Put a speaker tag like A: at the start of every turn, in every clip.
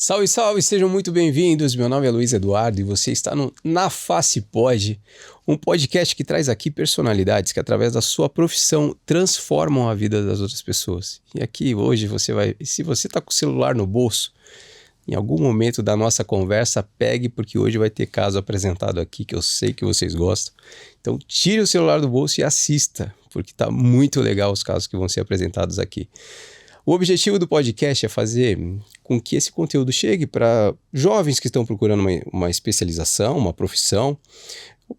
A: Salve, salve, sejam muito bem-vindos. Meu nome é Luiz Eduardo e você está no Na Face Pod, um podcast que traz aqui personalidades que, através da sua profissão, transformam a vida das outras pessoas. E aqui hoje se você está com o celular no bolso, em algum momento da nossa conversa, pegue, porque hoje vai ter caso apresentado aqui que eu sei que vocês gostam. Então tire o celular do bolso e assista, porque está muito legal os casos que vão ser apresentados aqui. O objetivo do podcast é fazer com que esse conteúdo chegue para jovens que estão procurando uma especialização, uma profissão,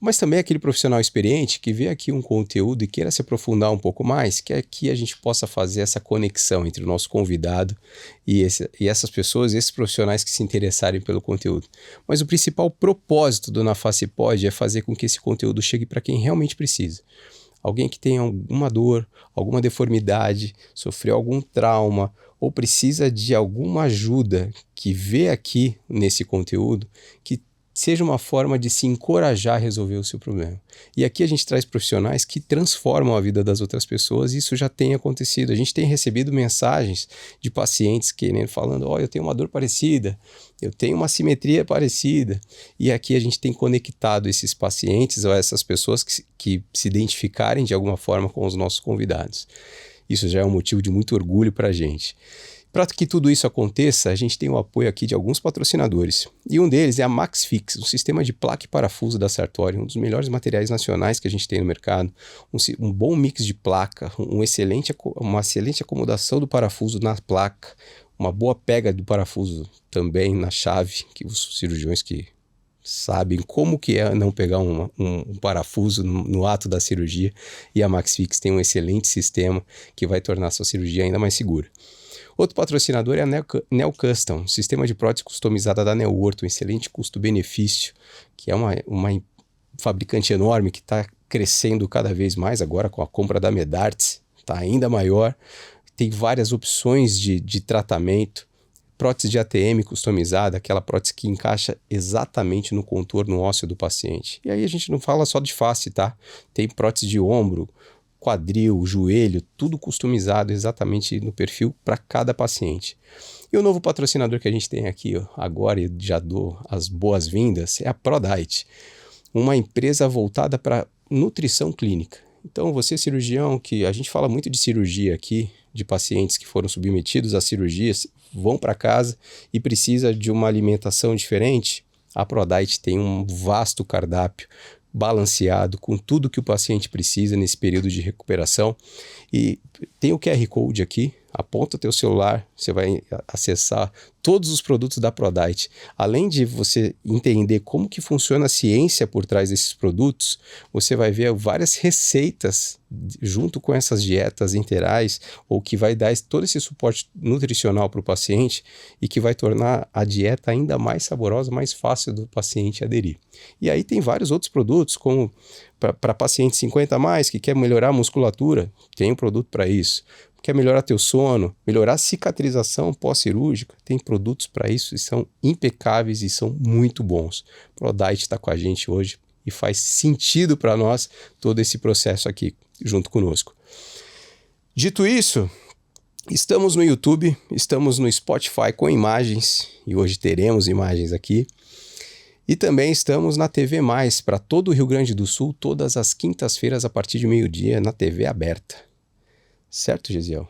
A: mas também aquele profissional experiente que vê aqui um conteúdo e queira se aprofundar um pouco mais, que aqui a gente possa fazer essa conexão entre o nosso convidado e essas pessoas, esses profissionais que se interessarem pelo conteúdo. Mas o principal propósito do Na Face Pod é fazer com que esse conteúdo chegue para quem realmente precisa. Alguém que tem alguma dor, alguma deformidade, sofreu algum trauma ou precisa de alguma ajuda que vê aqui nesse conteúdo, que seja uma forma de se encorajar a resolver o seu problema. E aqui a gente traz profissionais que transformam a vida das outras pessoas e isso já tem acontecido. A gente tem recebido mensagens de pacientes falando, eu tenho uma dor parecida, eu tenho uma simetria parecida. E aqui a gente tem conectado esses pacientes ou essas pessoas que se identificarem de alguma forma com os nossos convidados. Isso já é um motivo de muito orgulho para a gente. Para que tudo isso aconteça, a gente tem o apoio aqui de alguns patrocinadores. E um deles é a MaxFix, um sistema de placa e parafuso da Sartori, um dos melhores materiais nacionais que a gente tem no mercado. Um bom mix de placa, uma excelente acomodação do parafuso na placa, uma boa pega do parafuso também na chave, que os cirurgiões que sabem como que é não pegar um parafuso no ato da cirurgia. E a MaxFix tem um excelente sistema que vai tornar a sua cirurgia ainda mais segura. Outro patrocinador é a Neo Custom, um sistema de prótese customizada da Neo Ortho, um excelente custo-benefício, que é uma fabricante enorme que está crescendo cada vez mais agora com a compra da Medartis, está ainda maior, tem várias opções de tratamento, prótese de ATM customizada, aquela prótese que encaixa exatamente no contorno ósseo do paciente. E aí a gente não fala só de face, tá? Tem prótese de ombro, quadril, joelho, tudo customizado exatamente no perfil para cada paciente. E o novo patrocinador que a gente tem aqui agora, e já dou as boas-vindas, é a ProDiet, uma empresa voltada para nutrição clínica. Então você cirurgião, que a gente fala muito de cirurgia aqui, de pacientes que foram submetidos a cirurgias, vão para casa e precisa de uma alimentação diferente, a ProDiet tem um vasto cardápio balanceado com tudo que o paciente precisa nesse período de recuperação. E tem o QR Code aqui, aponta teu celular, você vai acessar todos os produtos da ProDiet. Além de você entender como que funciona a ciência por trás desses produtos, você vai ver várias receitas junto com essas dietas interais, ou que vai dar todo esse suporte nutricional para o paciente e que vai tornar a dieta ainda mais saborosa, mais fácil do paciente aderir. E aí tem vários outros produtos, como para paciente 50 a mais, que quer melhorar a musculatura, tem um produto para isso. Quer melhorar teu sono, melhorar a cicatrização pós-cirúrgica, tem produtos para isso e são impecáveis e são muito bons. ProDiet está com a gente hoje e faz sentido para nós todo esse processo aqui junto conosco. Dito isso, estamos no YouTube, estamos no Spotify com imagens e hoje teremos imagens aqui. E também estamos na TV Mais para todo o Rio Grande do Sul, todas as quintas-feiras a partir de meio-dia na TV aberta. Certo, Gesiel?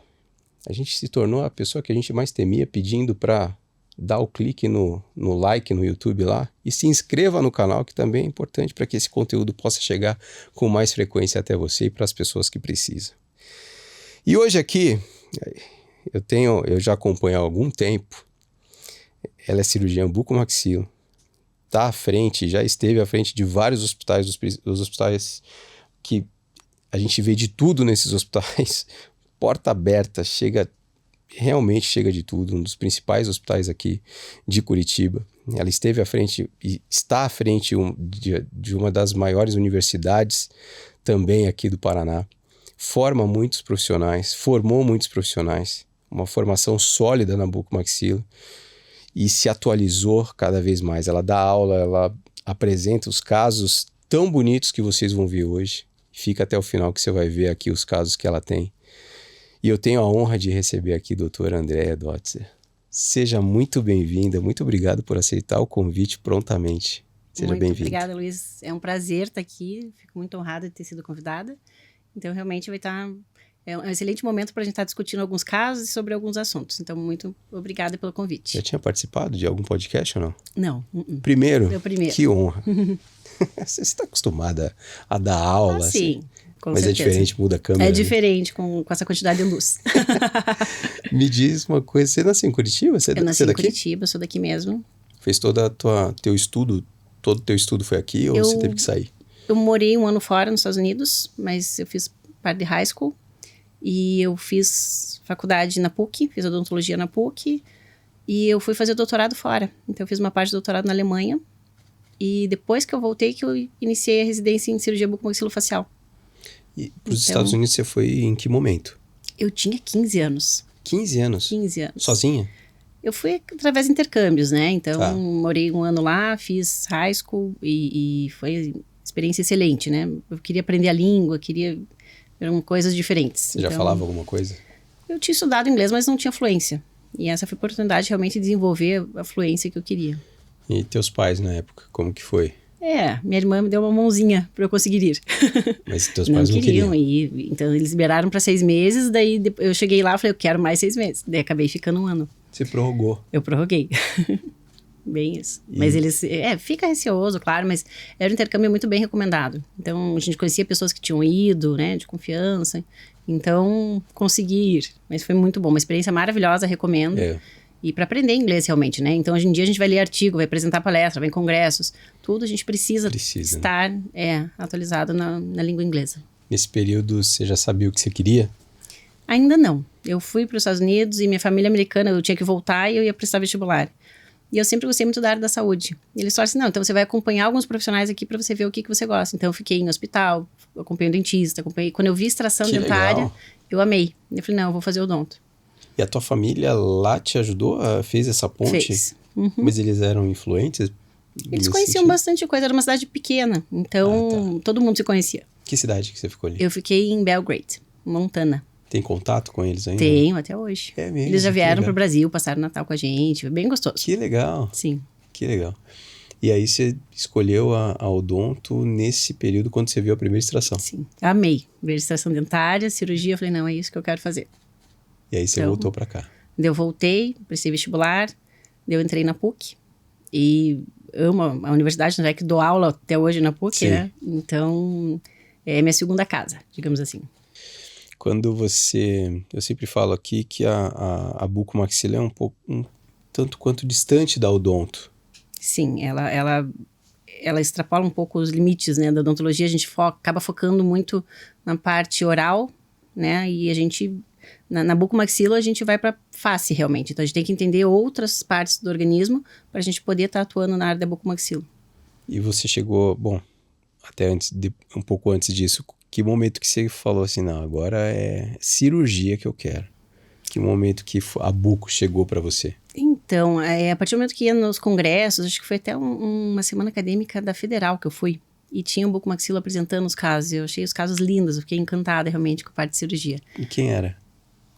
A: A gente se tornou a pessoa que a gente mais temia pedindo para dar o clique no like no YouTube lá e se inscreva no canal, que também é importante para que esse conteúdo possa chegar com mais frequência até você e para as pessoas que precisam. E hoje aqui, eu já acompanho há algum tempo, ela é cirurgiã bucomaxilo, está à frente, já esteve à frente de vários hospitais, os hospitais que a gente vê de tudo nesses hospitais, porta aberta, realmente chega de tudo, um dos principais hospitais aqui de Curitiba. Ela esteve à frente e está à frente de uma das maiores universidades também aqui do Paraná. Formou muitos profissionais, uma formação sólida na bucomaxilo e se atualizou cada vez mais. Ela dá aula, ela apresenta os casos tão bonitos que vocês vão ver hoje. Fica até o final que você vai ver aqui os casos que ela tem. E eu tenho a honra de receber aqui a doutora Andréa Dotzer. Seja muito bem-vinda, muito obrigado por aceitar o convite prontamente. Seja bem-vinda.
B: Muito obrigada, Luiz. É um prazer estar aqui, fico muito honrada de ter sido convidada. Então, realmente vai estar... É um excelente momento para a gente estar discutindo alguns casos e sobre alguns assuntos. Então, muito obrigada pelo convite.
A: Já tinha participado de algum podcast ou não?
B: Não.
A: Primeiro?
B: Meu primeiro.
A: Que honra. Você está acostumada a dar aula?
B: Sim, com
A: mas
B: certeza.
A: É diferente, muda a câmera.
B: É diferente com essa quantidade de luz.
A: Me diz uma coisa, você nasceu em Curitiba?
B: Eu nasci em Curitiba, sou daqui mesmo.
A: Fez todo o teu estudo foi aqui ou você teve que sair?
B: Eu morei 1 ano fora nos Estados Unidos, mas eu fiz parte de high school. E eu fiz faculdade na PUC, fiz odontologia na PUC. E eu fui fazer doutorado fora. Então, eu fiz uma parte de doutorado na Alemanha. E depois que eu voltei, que eu iniciei a residência em cirurgia bucomaxilofacial.
A: E para os Estados Unidos você foi em que momento?
B: Eu tinha 15 anos.
A: 15 anos?
B: 15 anos.
A: Sozinha?
B: Eu fui através de intercâmbios, né? Então, morei 1 ano lá, fiz high school e foi experiência excelente, né? Eu queria aprender a língua, eram coisas diferentes.
A: Você já falava alguma coisa?
B: Eu tinha estudado inglês, mas não tinha fluência. E essa foi a oportunidade realmente de desenvolver a fluência que eu queria.
A: E teus pais na época, como que foi?
B: Minha irmã me deu uma mãozinha para eu conseguir ir.
A: Mas teus pais não queriam
B: ir. Então, eles liberaram para 6 meses, daí eu cheguei lá e falei, eu quero mais 6 meses. Daí acabei ficando 1 ano.
A: Você prorrogou?
B: Eu prorroguei. Bem isso. Mas eles... fica receoso, claro, mas era um intercâmbio muito bem recomendado. Então, a gente conhecia pessoas que tinham ido, né, de confiança. Então, consegui ir. Mas foi muito bom. Uma experiência maravilhosa, recomendo. E para aprender inglês, realmente, né? Então, hoje em dia, a gente vai ler artigo, vai apresentar palestra, vai em congressos. Tudo a gente precisa estar atualizado na língua inglesa.
A: Nesse período, você já sabia o que você queria?
B: Ainda não. Eu fui para os Estados Unidos e minha família americana, eu tinha que voltar e eu ia prestar vestibular. E eu sempre gostei muito da área da saúde. E eles falaram assim, não, então você vai acompanhar alguns profissionais aqui para você ver o que você gosta. Então eu fiquei em hospital, acompanhei o dentista, quando eu vi extração dentária, eu amei. Eu falei, não, eu vou fazer odonto.
A: E a tua família lá te ajudou? Fez essa ponte?
B: Fez. Uhum.
A: Mas eles eram influentes?
B: Eles conheciam bastante coisa, era uma cidade pequena. Então todo mundo se conhecia.
A: Que cidade que você ficou ali?
B: Eu fiquei em Belgrade, Montana.
A: Tem contato com eles ainda?
B: Tenho, até hoje.
A: É mesmo?
B: Eles já vieram pro Brasil, passaram o Natal com a gente, foi bem gostoso.
A: Que legal.
B: Sim.
A: Que legal. E aí você escolheu a odonto nesse período quando você viu a primeira extração?
B: Sim, amei. Ver extração dentária, cirurgia, eu falei, não, é isso que eu quero fazer.
A: E aí você voltou pra cá?
B: Eu voltei, prestei vestibular, eu entrei na PUC e amo a universidade, não é que dou aula até hoje na PUC,
A: Sim.
B: né? Então, é minha segunda casa, digamos assim.
A: Quando você... Eu sempre falo aqui que a bucomaxila é um tanto quanto distante da odonto.
B: Sim, ela extrapola um pouco os limites, né, da odontologia. A gente acaba focando muito na parte oral, né, e a gente... Na bucomaxila a gente vai para face realmente. Então a gente tem que entender outras partes do organismo para a gente poder estar atuando na área da bucomaxila.
A: E você chegou, bom, até um pouco antes disso, que momento que você falou assim, não, agora é cirurgia que eu quero? Que momento que a buco chegou para você?
B: Então, a partir do momento que ia nos congressos, acho que foi até uma semana acadêmica da Federal que eu fui. E tinha o bucomaxila apresentando os casos. Eu achei os casos lindos, eu fiquei encantada realmente com a parte de cirurgia.
A: E quem era?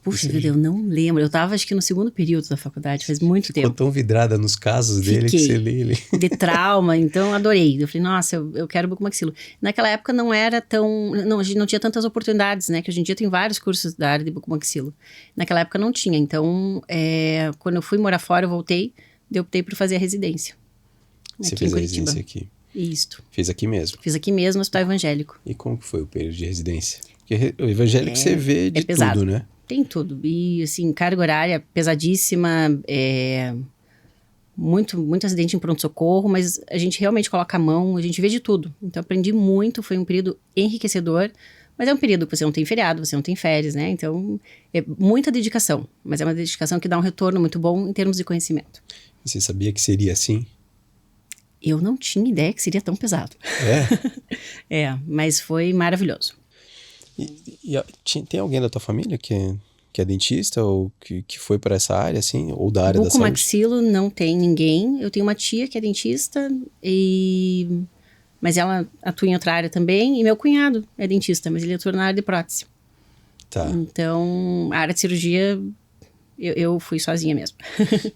B: Puxa vida, eu não lembro. Eu tava acho que no segundo período da faculdade, faz muito tempo.
A: Ficou tão vidrada nos casos dele que você lê ele.
B: De trauma, então adorei. Eu falei, nossa, eu quero bucomaxilo. Naquela época não era tão... Não, a gente não tinha tantas oportunidades, né? Que hoje em dia tem vários cursos da área de bucomaxilo. Naquela época não tinha. Então, quando eu fui morar fora, eu voltei, eu optei por fazer a residência.
A: Você fez a residência aqui?
B: Isso.
A: Fez aqui mesmo?
B: Fiz aqui mesmo, no Hospital Evangélico.
A: E como que foi o período de residência? Porque o evangélico você vê de tudo, né?
B: Tem tudo. E, assim, carga horária pesadíssima, muito acidente em pronto-socorro, mas a gente realmente coloca a mão, a gente vê de tudo. Então, aprendi muito, foi um período enriquecedor, mas é um período que você não tem feriado, você não tem férias, né? Então, é muita dedicação, mas é uma dedicação que dá um retorno muito bom em termos de conhecimento.
A: E você sabia que seria assim?
B: Eu não tinha ideia que seria tão pesado. Mas foi maravilhoso.
A: Tem alguém da tua família que é dentista ou que foi para essa área, assim? Ou da área da saúde?
B: Bucomaxilo não tem ninguém. Eu tenho uma tia que é dentista, mas ela atua em outra área também. E meu cunhado é dentista, mas ele atua na área de prótese.
A: Tá.
B: Então, a área de cirurgia eu fui sozinha mesmo.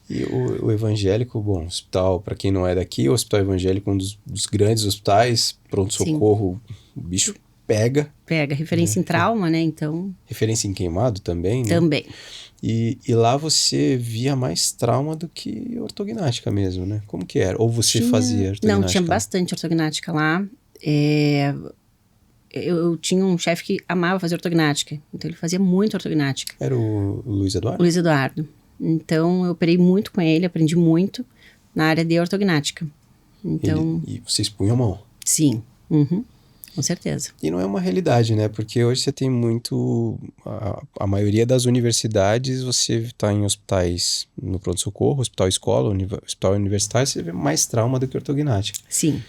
A: E o evangélico, bom, hospital, para quem não é daqui, o hospital evangélico é um dos grandes hospitais, pronto-socorro, o bicho pega.
B: Pega, referência em trauma, né, então...
A: Referência em queimado também, né?
B: Também.
A: E lá você via mais trauma do que ortognática mesmo, né? Como que era? Ou você fazia ortognática?
B: Não, tinha bastante ortognática lá. Eu tinha um chefe que amava fazer ortognática, então ele fazia muito ortognática.
A: Era o Luiz Eduardo?
B: O Luiz Eduardo. Então eu operei muito com ele, aprendi muito na área de ortognática. Então...
A: E vocês punham a mão?
B: Sim, com certeza.
A: E não é uma realidade, né? Porque hoje você tem muito... A maioria das universidades, você está em hospitais no pronto-socorro, hospital escola, hospital universitário, você vê mais trauma do que ortognática.
B: Sim.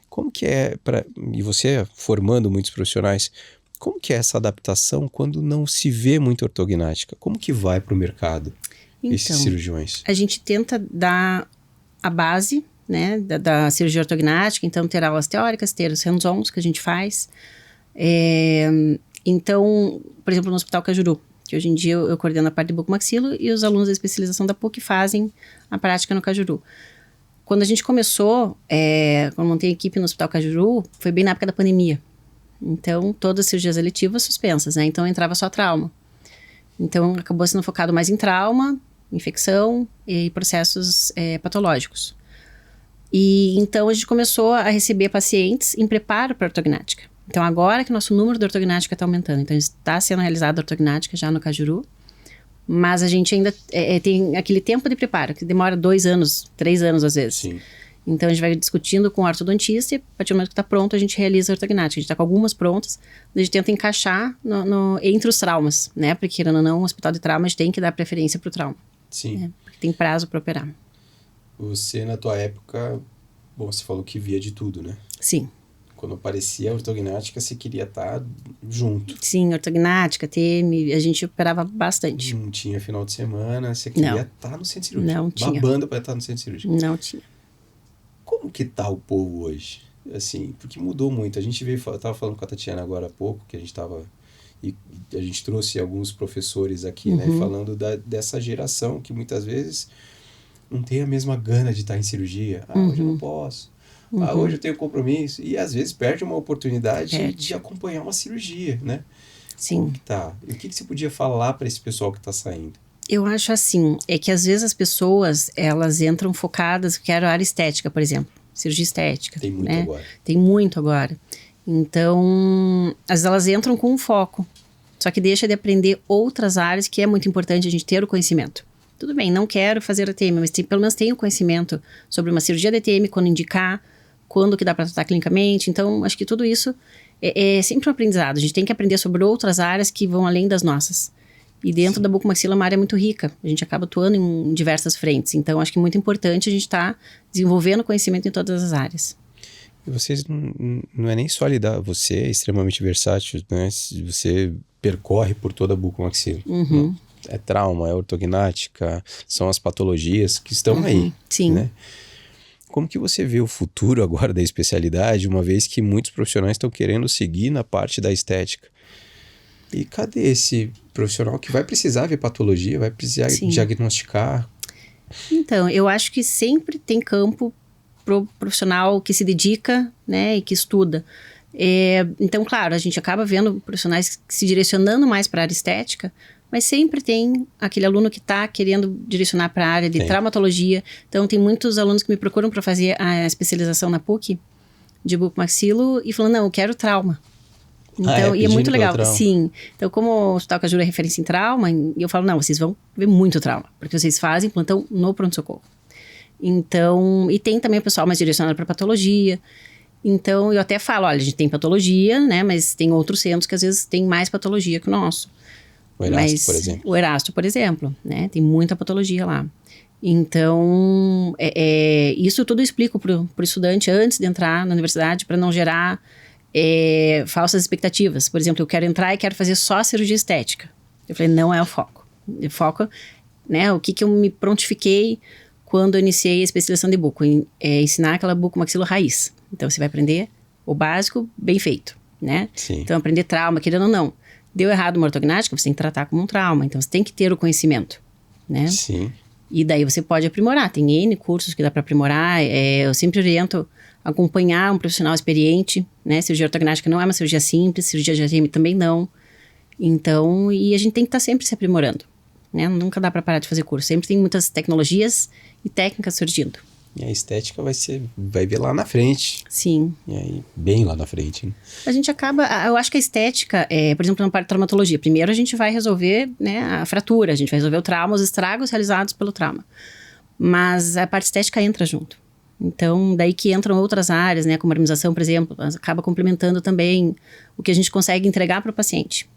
A: Como que é, e você formando muitos profissionais, como que é essa adaptação quando não se vê muito ortognática? Como que vai para o mercado esses cirurgiões?
B: A gente tenta dar a base, né, da cirurgia ortognática, então ter aulas teóricas, ter os hands-ons que a gente faz. Então, por exemplo, no Hospital Cajuru, que hoje em dia eu coordeno a parte de bucomaxilo e os alunos da especialização da PUC fazem a prática no Cajuru. Quando a gente começou, quando montei a equipe no Hospital Cajuru, foi bem na época da pandemia. Então, todas as cirurgias eletivas suspensas, né? Então, entrava só trauma. Então, acabou sendo focado mais em trauma, infecção e processos patológicos. E então a gente começou a receber pacientes em preparo para ortognática. Então agora que o nosso número de ortognática está aumentando, então está sendo realizada a ortognática já no Cajuru, mas a gente ainda tem aquele tempo de preparo, que demora 2 anos, 3 anos às vezes.
A: Sim.
B: Então a gente vai discutindo com o ortodontista e a partir do momento que está pronto a gente realiza a ortognática. A gente está com algumas prontas, a gente tenta encaixar entre os traumas, né? Porque querendo ou não, um hospital de trauma a gente tem que dar preferência para o trauma.
A: Sim.
B: Né? Porque tem prazo para operar.
A: Você, na tua época, bom, você falou que via de tudo, né?
B: Sim.
A: Quando aparecia a ortognática, você queria estar junto.
B: Sim, ortognática, TM, a gente operava bastante.
A: Não tinha final de semana, você queria estar no centro cirúrgico.
B: Não tinha.
A: Babando para estar no centro cirúrgico.
B: Não tinha.
A: Como que tá o povo hoje? Assim, porque mudou muito. A gente tava falando com a Tatiana agora há pouco, que a gente tava... E a gente trouxe alguns professores aqui, né? Falando dessa geração que muitas vezes não tem a mesma gana de estar em cirurgia. Hoje eu não posso. Hoje eu tenho compromisso. E às vezes perde uma oportunidade de acompanhar uma cirurgia, né?
B: Sim.
A: Como que tá? E o que você podia falar para esse pessoal que tá saindo?
B: Eu acho assim, que às vezes as pessoas, elas entram focadas, quero a área estética, por exemplo. Cirurgia estética.
A: Tem muito
B: né?
A: agora.
B: Tem muito agora. Então, às vezes elas entram com um foco. Só que deixa de aprender outras áreas que é muito importante a gente ter o conhecimento. Tudo bem, não quero fazer ATM, mas pelo menos tenho conhecimento sobre uma cirurgia de ATM, quando indicar, quando que dá para tratar clinicamente. Então, acho que tudo isso é sempre um aprendizado. A gente tem que aprender sobre outras áreas que vão além das nossas. E dentro da bucomaxila é uma área muito rica. A gente acaba atuando em diversas frentes. Então, acho que é muito importante a gente estar desenvolvendo conhecimento em todas as áreas.
A: E vocês não é nem só lidar, você é extremamente versátil, né? Você percorre por toda a bucomaxila. Né? É trauma, é ortognática, são as patologias que estão aí.
B: Sim.
A: Né? Como que você vê o futuro agora da especialidade, uma vez que muitos profissionais estão querendo seguir na parte da estética? E cadê esse profissional que vai precisar ver patologia, vai precisar diagnosticar?
B: Então, eu acho que sempre tem campo pro profissional que se dedica, né, e que estuda. Então, claro, a gente acaba vendo profissionais se direcionando mais para a área estética, mas sempre tem aquele aluno que está querendo direcionar para a área de traumatologia. Então, tem muitos alunos que me procuram para fazer a especialização na PUC de bucomaxilo e falando, não, eu quero trauma. Então, e é muito legal. Sim. Então, como o Hospital Cajuru é referência em trauma, eu falo, não, vocês vão ver muito trauma, porque vocês fazem plantão no pronto-socorro. Então, e tem também o pessoal mais direcionado para patologia. Então, eu até falo, olha, a gente tem patologia, né, mas tem outros centros que às vezes tem mais patologia que o nosso.
A: O Erasto, por exemplo.
B: O Erasto, por exemplo, né, tem muita patologia lá. Então, isso tudo eu explico pro estudante antes de entrar na universidade, para não gerar falsas expectativas. Por exemplo, eu quero entrar e quero fazer só cirurgia estética. Eu falei, não é o foco. O foco, né, o que eu me prontifiquei quando eu iniciei a especialização de buco, ensinar aquela bucomaxilo raiz. Então, você vai aprender o básico bem feito, né?
A: Sim.
B: Então, aprender trauma, querendo ou não. Deu errado uma ortognática, você tem que tratar como um trauma. Então, você tem que ter o conhecimento. né?
A: Sim.
B: E daí você pode aprimorar. Tem N cursos que dá para aprimorar. Eu sempre oriento a acompanhar um profissional experiente, né? Cirurgia ortognática não é uma cirurgia simples, cirurgia de ATM também não. Então, e a gente tem que estar sempre se aprimorando, né? Nunca dá para parar de fazer curso. Sempre tem muitas tecnologias e técnicas surgindo.
A: E a estética vai ver lá na frente.
B: Sim.
A: E aí, bem lá na frente, né?
B: A gente acaba, eu acho que a estética, por exemplo, na parte de traumatologia, primeiro a gente vai resolver, né, a fratura, a gente vai resolver o trauma, os estragos realizados pelo trauma. Mas a parte estética entra junto. Então, daí que entram outras áreas, né, como a harmonização, por exemplo, acaba complementando também o que a gente consegue entregar para o paciente.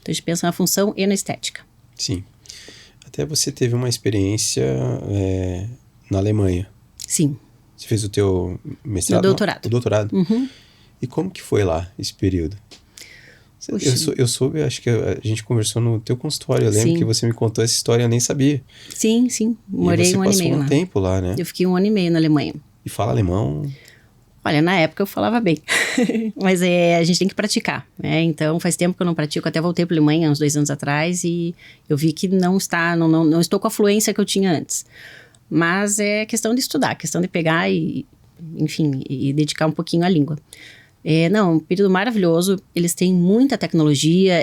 B: Então, a gente pensa na função e na estética.
A: Sim. Até você teve uma experiência na Alemanha.
B: Sim.
A: Você fez o teu mestrado?
B: O doutorado.
A: O doutorado.
B: Uhum.
A: E como que foi lá, esse período? Eu soube, acho que a gente conversou no teu consultório, eu lembro
B: Sim.
A: que você me contou essa história, eu nem sabia.
B: Sim, sim. Morei um ano e meio lá.
A: E você passou um tempo lá, né?
B: Eu fiquei 1 ano e meio na Alemanha.
A: E fala alemão?
B: Olha, na época eu falava bem, mas a gente tem que praticar, né? Então faz tempo que eu não pratico, até voltei para a Alemanha uns 2 anos atrás e eu vi que não estou com a fluência que eu tinha antes. Mas é questão de estudar, questão de pegar e, enfim, e dedicar um pouquinho à língua. Não, um período maravilhoso, eles têm muita tecnologia,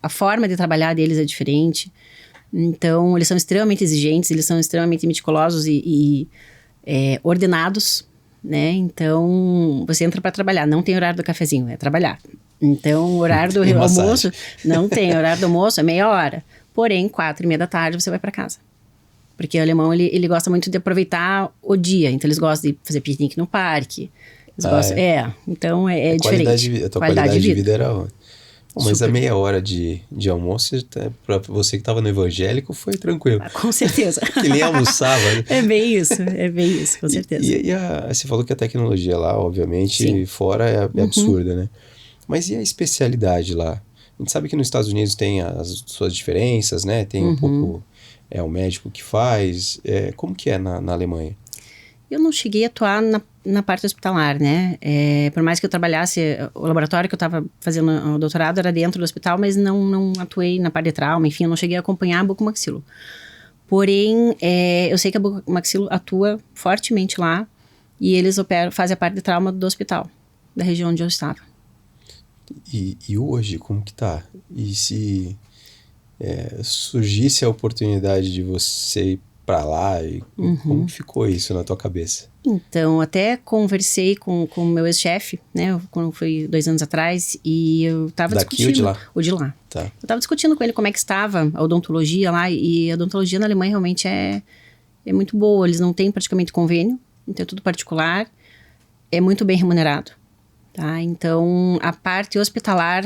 B: a forma de trabalhar deles é diferente, então eles são extremamente exigentes, eles são extremamente meticulosos e ordenados, né? Então você entra para trabalhar, não tem horário do cafezinho, é trabalhar. Então o horário do almoço, não tem, horário do almoço é meia hora, porém 4:30 da tarde você vai para casa. Porque o alemão, ele gosta muito de aproveitar o dia. Então, eles gostam de fazer piquenique no parque. Eles gostam, então é diferente.
A: A tua qualidade de vida era ótima. Mas a meia hora de almoço, pra você que estava no evangélico, foi tranquilo.
B: Com certeza.
A: Que nem almoçava, né?
B: É bem isso, com certeza.
A: Você falou que a tecnologia lá, obviamente,
B: Sim.
A: fora é absurda, né? Mas e a especialidade lá? A gente sabe que nos Estados Unidos tem as suas diferenças, né? Tem um pouco... o médico que faz. Como que é na Alemanha?
B: Eu não cheguei a atuar na parte hospitalar, né? Por mais que eu trabalhasse, o laboratório que eu estava fazendo o doutorado era dentro do hospital, mas não atuei na parte de trauma, enfim, eu não cheguei a acompanhar a bucomaxilo. Porém, eu sei que a bucomaxilo atua fortemente lá e eles fazem a parte de trauma do hospital, da região onde eu estava.
A: E hoje, como que tá? E se surgisse a oportunidade de você ir para lá, como ficou isso na tua cabeça?
B: Então, até conversei com o meu ex-chefe, né, quando foi 2 anos atrás, e eu estava discutindo...
A: Daqui ou de lá?
B: O de lá.
A: Tá.
B: Eu estava discutindo com ele como é que estava a odontologia lá, e a odontologia na Alemanha realmente é muito boa, eles não têm praticamente convênio, então é tudo particular, é muito bem remunerado, tá? Então, a parte hospitalar,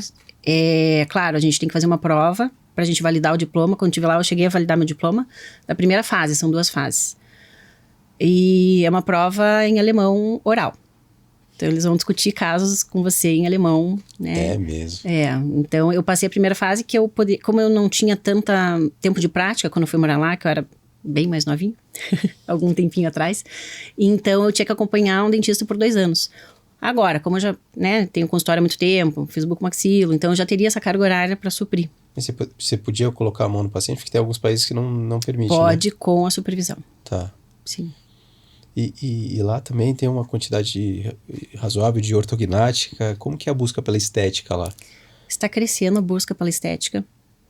B: claro, a gente tem que fazer uma prova, para a gente validar o diploma. Quando eu estive lá, eu cheguei a validar meu diploma da primeira fase, são 2 fases. E é uma prova em alemão oral. Então, eles vão discutir casos com você em alemão, né?
A: É mesmo.
B: Então, eu passei a primeira fase que eu podia... Como eu não tinha tanto tempo de prática quando eu fui morar lá, que eu era bem mais novinha, algum tempinho atrás, então eu tinha que acompanhar um dentista por 2 anos. Agora, como eu já tenho consultório há muito tempo, fiz bucomaxilo, então eu já teria essa carga horária para suprir.
A: Você podia colocar a mão no paciente, porque tem alguns países que não permitem,
B: Pode,
A: né?
B: com a supervisão.
A: Tá.
B: Sim.
A: E lá também tem uma quantidade razoável de ortognática. Como que é a busca pela estética lá?
B: Está crescendo a busca pela estética.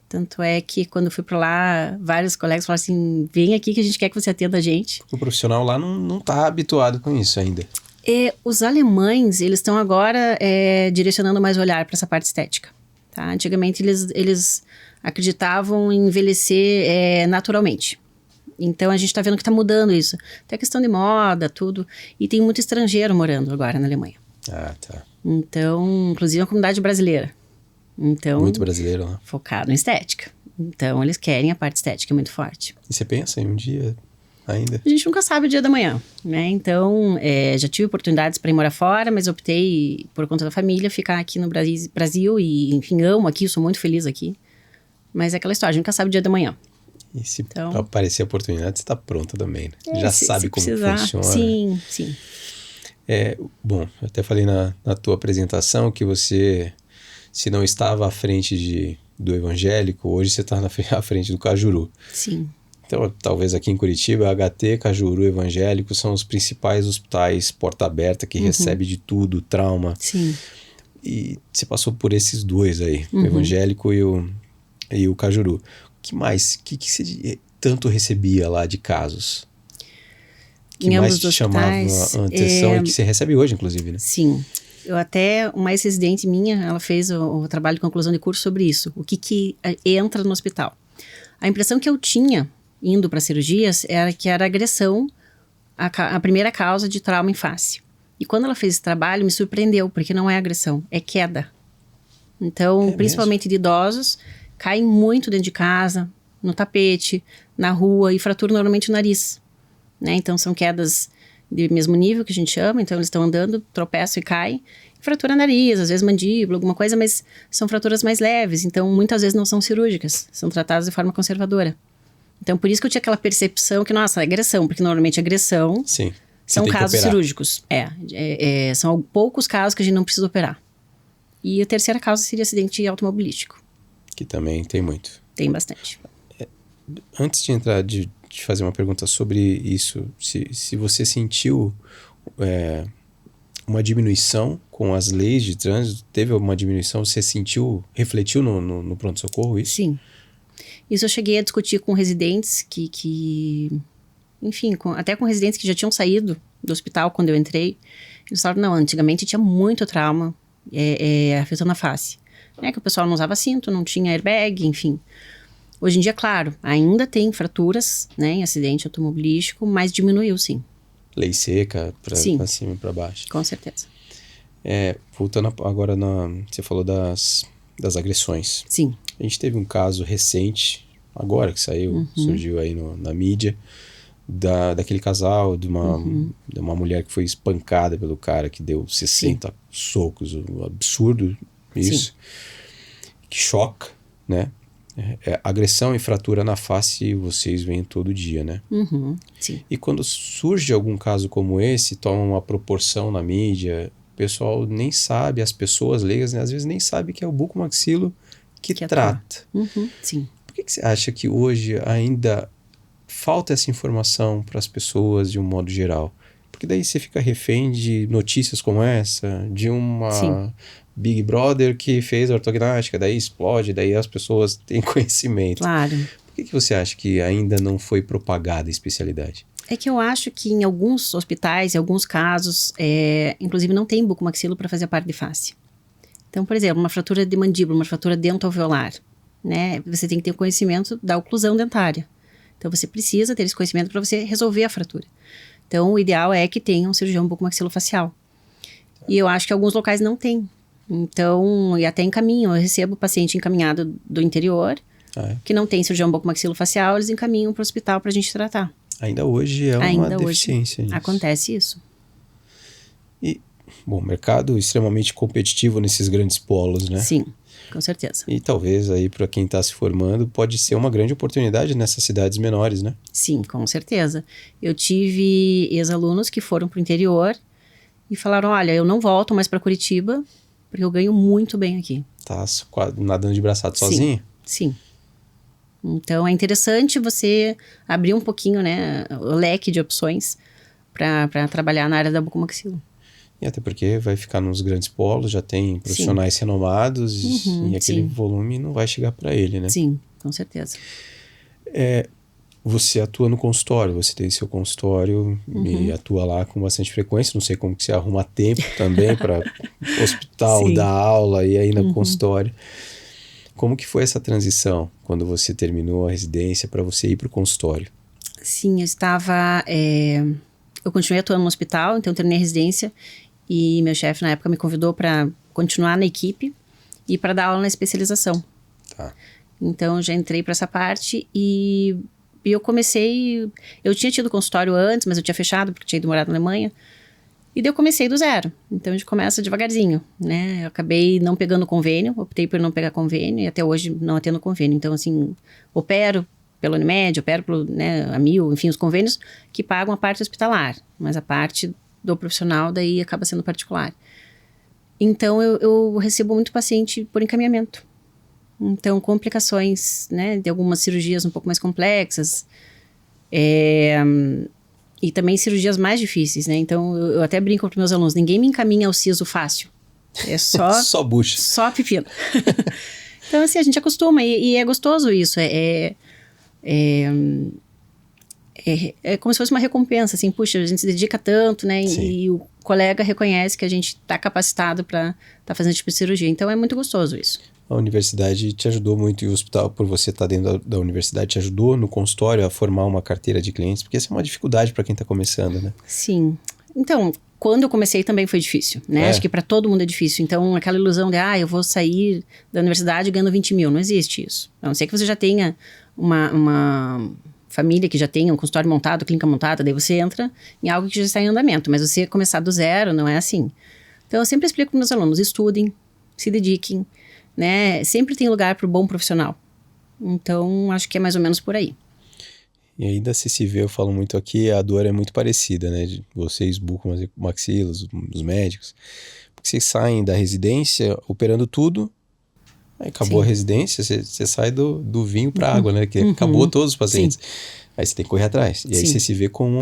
B: Tanto é que quando eu fui para lá, vários colegas falaram assim, vem aqui que a gente quer que você atenda a gente.
A: O profissional lá não tá habituado com isso ainda.
B: Os alemães, eles estão agora direcionando mais o olhar para essa parte estética. Tá? Antigamente, eles acreditavam em envelhecer naturalmente. Então, a gente está vendo que está mudando isso. Tem a questão de moda, tudo. E tem muito estrangeiro morando agora na Alemanha.
A: Ah, tá.
B: Então, inclusive a comunidade brasileira. Então,
A: muito brasileiro lá.
B: Focado em estética. Então, eles querem a parte estética muito forte.
A: E você pensa em um dia ainda?
B: A gente nunca sabe o dia da manhã, né? Então, já tive oportunidades para ir morar fora, mas optei, por conta da família, ficar aqui no Brasil e, enfim, amo aqui, sou muito feliz aqui. Mas é aquela história, a gente nunca sabe o dia da manhã.
A: E se aparecer a oportunidade, você está pronta também, né? Já
B: se
A: sabe como
B: precisar.
A: funciona.
B: Sim, sim.
A: Bom, eu até falei na tua apresentação que você, se não estava à frente do evangélico, hoje você está à frente do Cajuru.
B: Sim.
A: Então, talvez aqui em Curitiba, HT, Cajuru, Evangélico são os principais hospitais porta aberta que recebe de tudo, trauma.
B: Sim.
A: E você passou por esses dois aí, o
B: Uhum.
A: Evangélico e o Cajuru. O que mais? O que você tanto recebia lá de casos? O que
B: Em
A: mais
B: ambos
A: te
B: os
A: chamava
B: hospitais,
A: a atenção e que você recebe hoje, inclusive, né?
B: sim. Uma ex-residente minha, ela fez o trabalho de conclusão de curso sobre isso. O que entra no hospital. A impressão que eu tinha, indo para cirurgias, era que era agressão a primeira causa de trauma em face. E quando ela fez esse trabalho, me surpreendeu, porque não é agressão, é queda. Então, principalmente de idosos, caem muito dentro de casa, no tapete, na rua, e fraturam normalmente o nariz. Né? Então, são quedas de mesmo nível, que a gente chama. Então, eles estão andando, tropeçam e caem. Fratura nariz, às vezes mandíbula, alguma coisa, mas são fraturas mais leves. Então, muitas vezes não são cirúrgicas, são tratadas de forma conservadora. Então, por isso que eu tinha aquela percepção que, nossa, é agressão, porque normalmente agressão
A: Sim.
B: são casos cirúrgicos. São poucos casos que a gente não precisa operar. E a terceira causa seria acidente automobilístico.
A: Que também tem muito.
B: Tem bastante.
A: Antes de entrar, de fazer uma pergunta sobre isso, se você sentiu uma diminuição com as leis de trânsito, teve alguma diminuição, você refletiu no pronto-socorro isso?
B: Sim. Isso eu cheguei a discutir com residentes enfim, até com residentes que já tinham saído do hospital quando eu entrei. Eles falaram, não, antigamente tinha muito trauma afetando a face. Né, que o pessoal não usava cinto, não tinha airbag, enfim. Hoje em dia, claro, ainda tem fraturas, né, em acidente automobilístico, mas diminuiu, sim.
A: Lei seca, pra cima e pra baixo.
B: Com certeza.
A: Voltando agora, você falou das agressões.
B: Sim.
A: A gente teve um caso recente, agora que surgiu aí na mídia, daquele casal, de uma mulher que foi espancada pelo cara que deu 60 socos, um absurdo isso. Sim. Que choca, né? Agressão e fratura na face vocês veem todo dia, né?
B: Sim.
A: E quando surge algum caso como esse, toma uma proporção na mídia, o pessoal nem sabe, as pessoas leigas, né, às vezes nem sabem que é o bucomaxilo que trata.
B: Sim.
A: Por que você acha que hoje ainda falta essa informação para as pessoas de um modo geral? Porque daí você fica refém de notícias como essa, de uma Big Brother que fez a ortognática, daí explode, daí as pessoas têm conhecimento.
B: Claro.
A: Por que você acha que ainda não foi propagada a especialidade?
B: É que eu acho que em alguns hospitais, em alguns casos, inclusive não tem bucomaxilo para fazer a parte de face. Então, por exemplo, uma fratura de mandíbula, uma fratura dentoalveolar, né? Você tem que ter o conhecimento da oclusão dentária. Então, você precisa ter esse conhecimento para você resolver a fratura. Então, o ideal é que tenha um cirurgião bucomaxilofacial. E eu acho que alguns locais não tem. Então, e até encaminham. Eu recebo paciente encaminhado do interior, que não tem cirurgião bucomaxilofacial, eles encaminham para o hospital para a gente tratar.
A: Ainda hoje é uma deficiência nisso.
B: Acontece isso.
A: E, bom, mercado extremamente competitivo nesses grandes polos, né?
B: Sim, com certeza.
A: E talvez aí para quem está se formando pode ser uma grande oportunidade nessas cidades menores, né?
B: Sim, com certeza. Eu tive ex-alunos que foram para o interior e falaram, olha, eu não volto mais para Curitiba porque eu ganho muito bem aqui.
A: Tá nadando de braçado sozinho?
B: Sim. Então é interessante você abrir um pouquinho, né, o leque de opções para trabalhar na área da bucomaxilo.
A: E até porque vai ficar nos grandes polos, já tem profissionais renomados e aquele volume não vai chegar para ele, né?
B: Sim, com certeza.
A: Você atua no consultório, você tem seu consultório e atua lá com bastante frequência. Não sei como que você arruma tempo também para hospital, dar aula e aí no consultório. Como que foi essa transição quando você terminou a residência para você ir para o consultório?
B: Sim, eu continuei atuando no hospital, então eu terminei a residência e meu chefe na época me convidou para continuar na equipe e para dar aula na especialização.
A: Tá.
B: Então eu já entrei para essa parte e eu comecei... Eu tinha tido consultório antes, mas eu tinha fechado porque tinha ido morar na Alemanha. E daí eu comecei do zero. Então a gente começa devagarzinho, né? Eu acabei não pegando convênio, optei por não pegar convênio e até hoje não atendo convênio. Então assim, opero pela Unimed, opero pelo Amil, enfim, os convênios que pagam a parte hospitalar. Mas a parte do profissional daí acaba sendo particular. Então eu recebo muito paciente por encaminhamento. Então complicações, né? De algumas cirurgias um pouco mais complexas. E também cirurgias mais difíceis, né? Então, eu até brinco para meus alunos, ninguém me encaminha ao siso fácil. É só...
A: Só bucha.
B: Só pepino. Então, assim, a gente acostuma e é gostoso isso. É como se fosse uma recompensa, assim, puxa, a gente se dedica tanto, né? E o colega reconhece que a gente está capacitado para estar fazendo esse tipo de cirurgia. Então, é muito gostoso isso.
A: A universidade te ajudou muito e o hospital, por você estar dentro da universidade, te ajudou no consultório a formar uma carteira de clientes? Porque essa é uma dificuldade para quem está começando, né?
B: Sim. Então, quando eu comecei também foi difícil, né? Acho que para todo mundo é difícil. Então, aquela ilusão de, eu vou sair da universidade ganhando 20 mil. Não existe isso. A não ser que você já tenha uma família que já tenha um consultório montado, clínica montada, daí você entra em algo que já está em andamento. Mas você começar do zero não é assim. Então, eu sempre explico para meus alunos, estudem, se dediquem, né? Sempre tem lugar para o bom profissional. Então, acho que é mais ou menos por aí.
A: E ainda se vê, eu falo muito aqui, a dor é muito parecida, né? Vocês, bucomaxilas, os médicos, porque vocês saem da residência operando tudo, aí acabou a residência, você sai do vinho para água, né? Que acabou todos os pacientes. Aí você tem que correr atrás. E aí você se vê como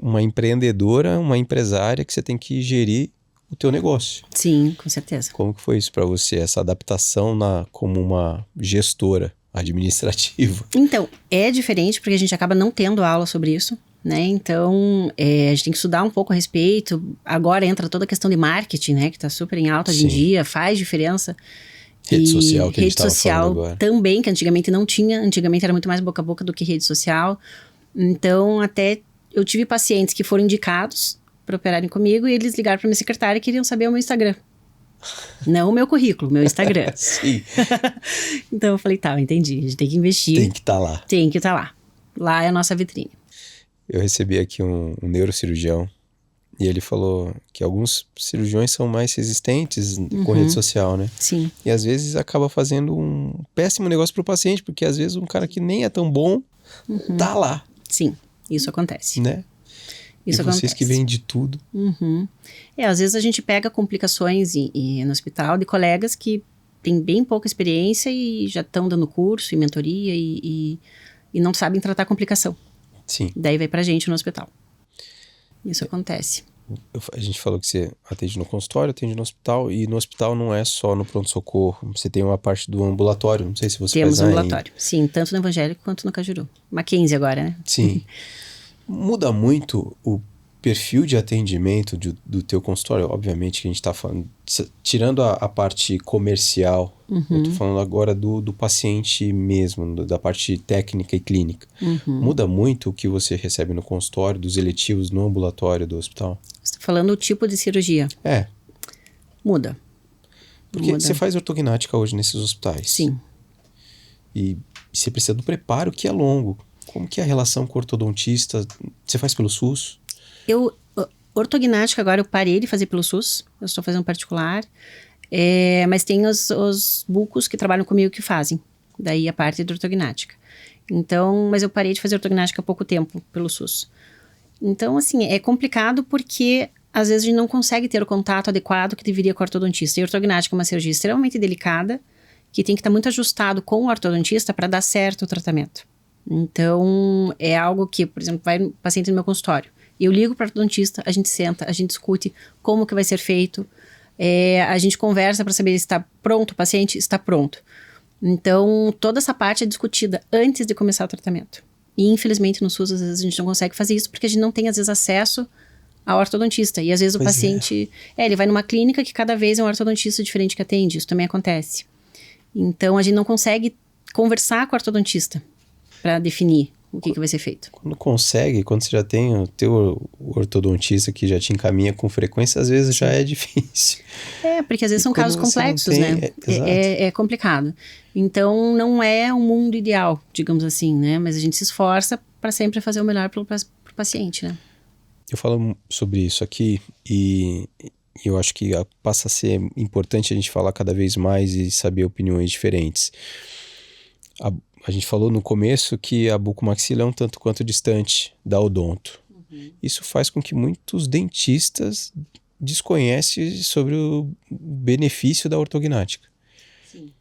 A: uma empreendedora, uma empresária que você tem que gerir o teu negócio.
B: Sim, com certeza.
A: Como que foi isso para você, essa adaptação como uma gestora administrativa?
B: Então, é diferente porque a gente acaba não tendo aula sobre isso, né? Então, a gente tem que estudar um pouco a respeito. Agora entra toda a questão de marketing, né? Que tá super em alta hoje em dia, faz diferença.
A: Rede social, que a gente tava falando agora.
B: Também, que antigamente não tinha. Antigamente era muito mais boca a boca do que rede social. Então, até eu tive pacientes que foram indicados para operarem comigo e eles ligaram para minha secretária e queriam saber o meu Instagram. Não o meu currículo, o meu Instagram.
A: Sim.
B: Então eu falei, entendi. A gente tem que investir.
A: Tem que estar lá.
B: Tem que estar lá. Lá é a nossa vitrine.
A: Eu recebi aqui um neurocirurgião e ele falou que alguns cirurgiões são mais resistentes com rede social, né?
B: Sim.
A: E às vezes acaba fazendo um péssimo negócio para o paciente, porque às vezes um cara que nem é tão bom tá lá.
B: Sim, isso acontece.
A: Né?
B: Isso
A: e vocês
B: acontece.
A: Que vêm de tudo.
B: Às vezes a gente pega complicações no hospital de colegas que têm bem pouca experiência e já estão dando curso e mentoria e não sabem tratar complicação.
A: Sim.
B: Daí vai pra gente no hospital. Isso acontece.
A: A gente falou que você atende no consultório, atende no hospital, e no hospital não é só no pronto-socorro, você tem uma parte do ambulatório, não sei se você
B: Temos
A: faz
B: ambulatório, sim, tanto no Evangélico quanto no Cajuru. Mackenzie agora, né?
A: Sim. Muda muito o perfil de atendimento do teu consultório? Obviamente que a gente está falando, tirando a parte comercial, eu tô falando agora do paciente mesmo, da parte técnica e clínica. Muda muito o que você recebe no consultório, dos eletivos no ambulatório do hospital?
B: Você está falando o tipo de cirurgia? Muda.
A: Porque você faz ortognática hoje nesses hospitais.
B: Sim.
A: E você precisa do preparo que é longo. Como que é a relação com o ortodontista? Você faz pelo SUS?
B: Ortognática agora eu parei de fazer pelo SUS, eu estou fazendo particular, mas tem os bucos que trabalham comigo que fazem, daí a parte de ortognática. Então, mas eu parei de fazer ortognática há pouco tempo pelo SUS. Então, assim, é complicado porque às vezes a gente não consegue ter o contato adequado que deveria com o ortodontista. E a ortognática é uma cirurgia extremamente delicada, que tem que estar muito ajustado com o ortodontista para dar certo o tratamento. Então, é algo que, por exemplo, vai um paciente no meu consultório, e eu ligo para o ortodontista, a gente senta, a gente discute como que vai ser feito, a gente conversa para saber se está pronto o paciente, está pronto. Então, toda essa parte é discutida antes de começar o tratamento. E, infelizmente, no SUS, às vezes, a gente não consegue fazer isso, porque a gente não tem, às vezes, acesso ao ortodontista. E, às vezes, o paciente... ele vai numa clínica que cada vez é um ortodontista diferente que atende. Isso também acontece. Então, a gente não consegue conversar com o ortodontista para definir o que vai ser feito.
A: Quando consegue, quando você já tem o teu ortodontista que já te encaminha com frequência, às vezes já é difícil.
B: Porque às vezes são casos complexos, né? É complicado. Então, não é um mundo ideal, digamos assim, né? Mas a gente se esforça para sempre fazer o melhor pro paciente, né?
A: Eu falo sobre isso aqui e eu acho que passa a ser importante a gente falar cada vez mais e saber opiniões diferentes. A gente falou no começo que a bucomaxila é um tanto quanto distante da odonto. Isso faz com que muitos dentistas desconhecem sobre o benefício da ortognática.
B: Sim.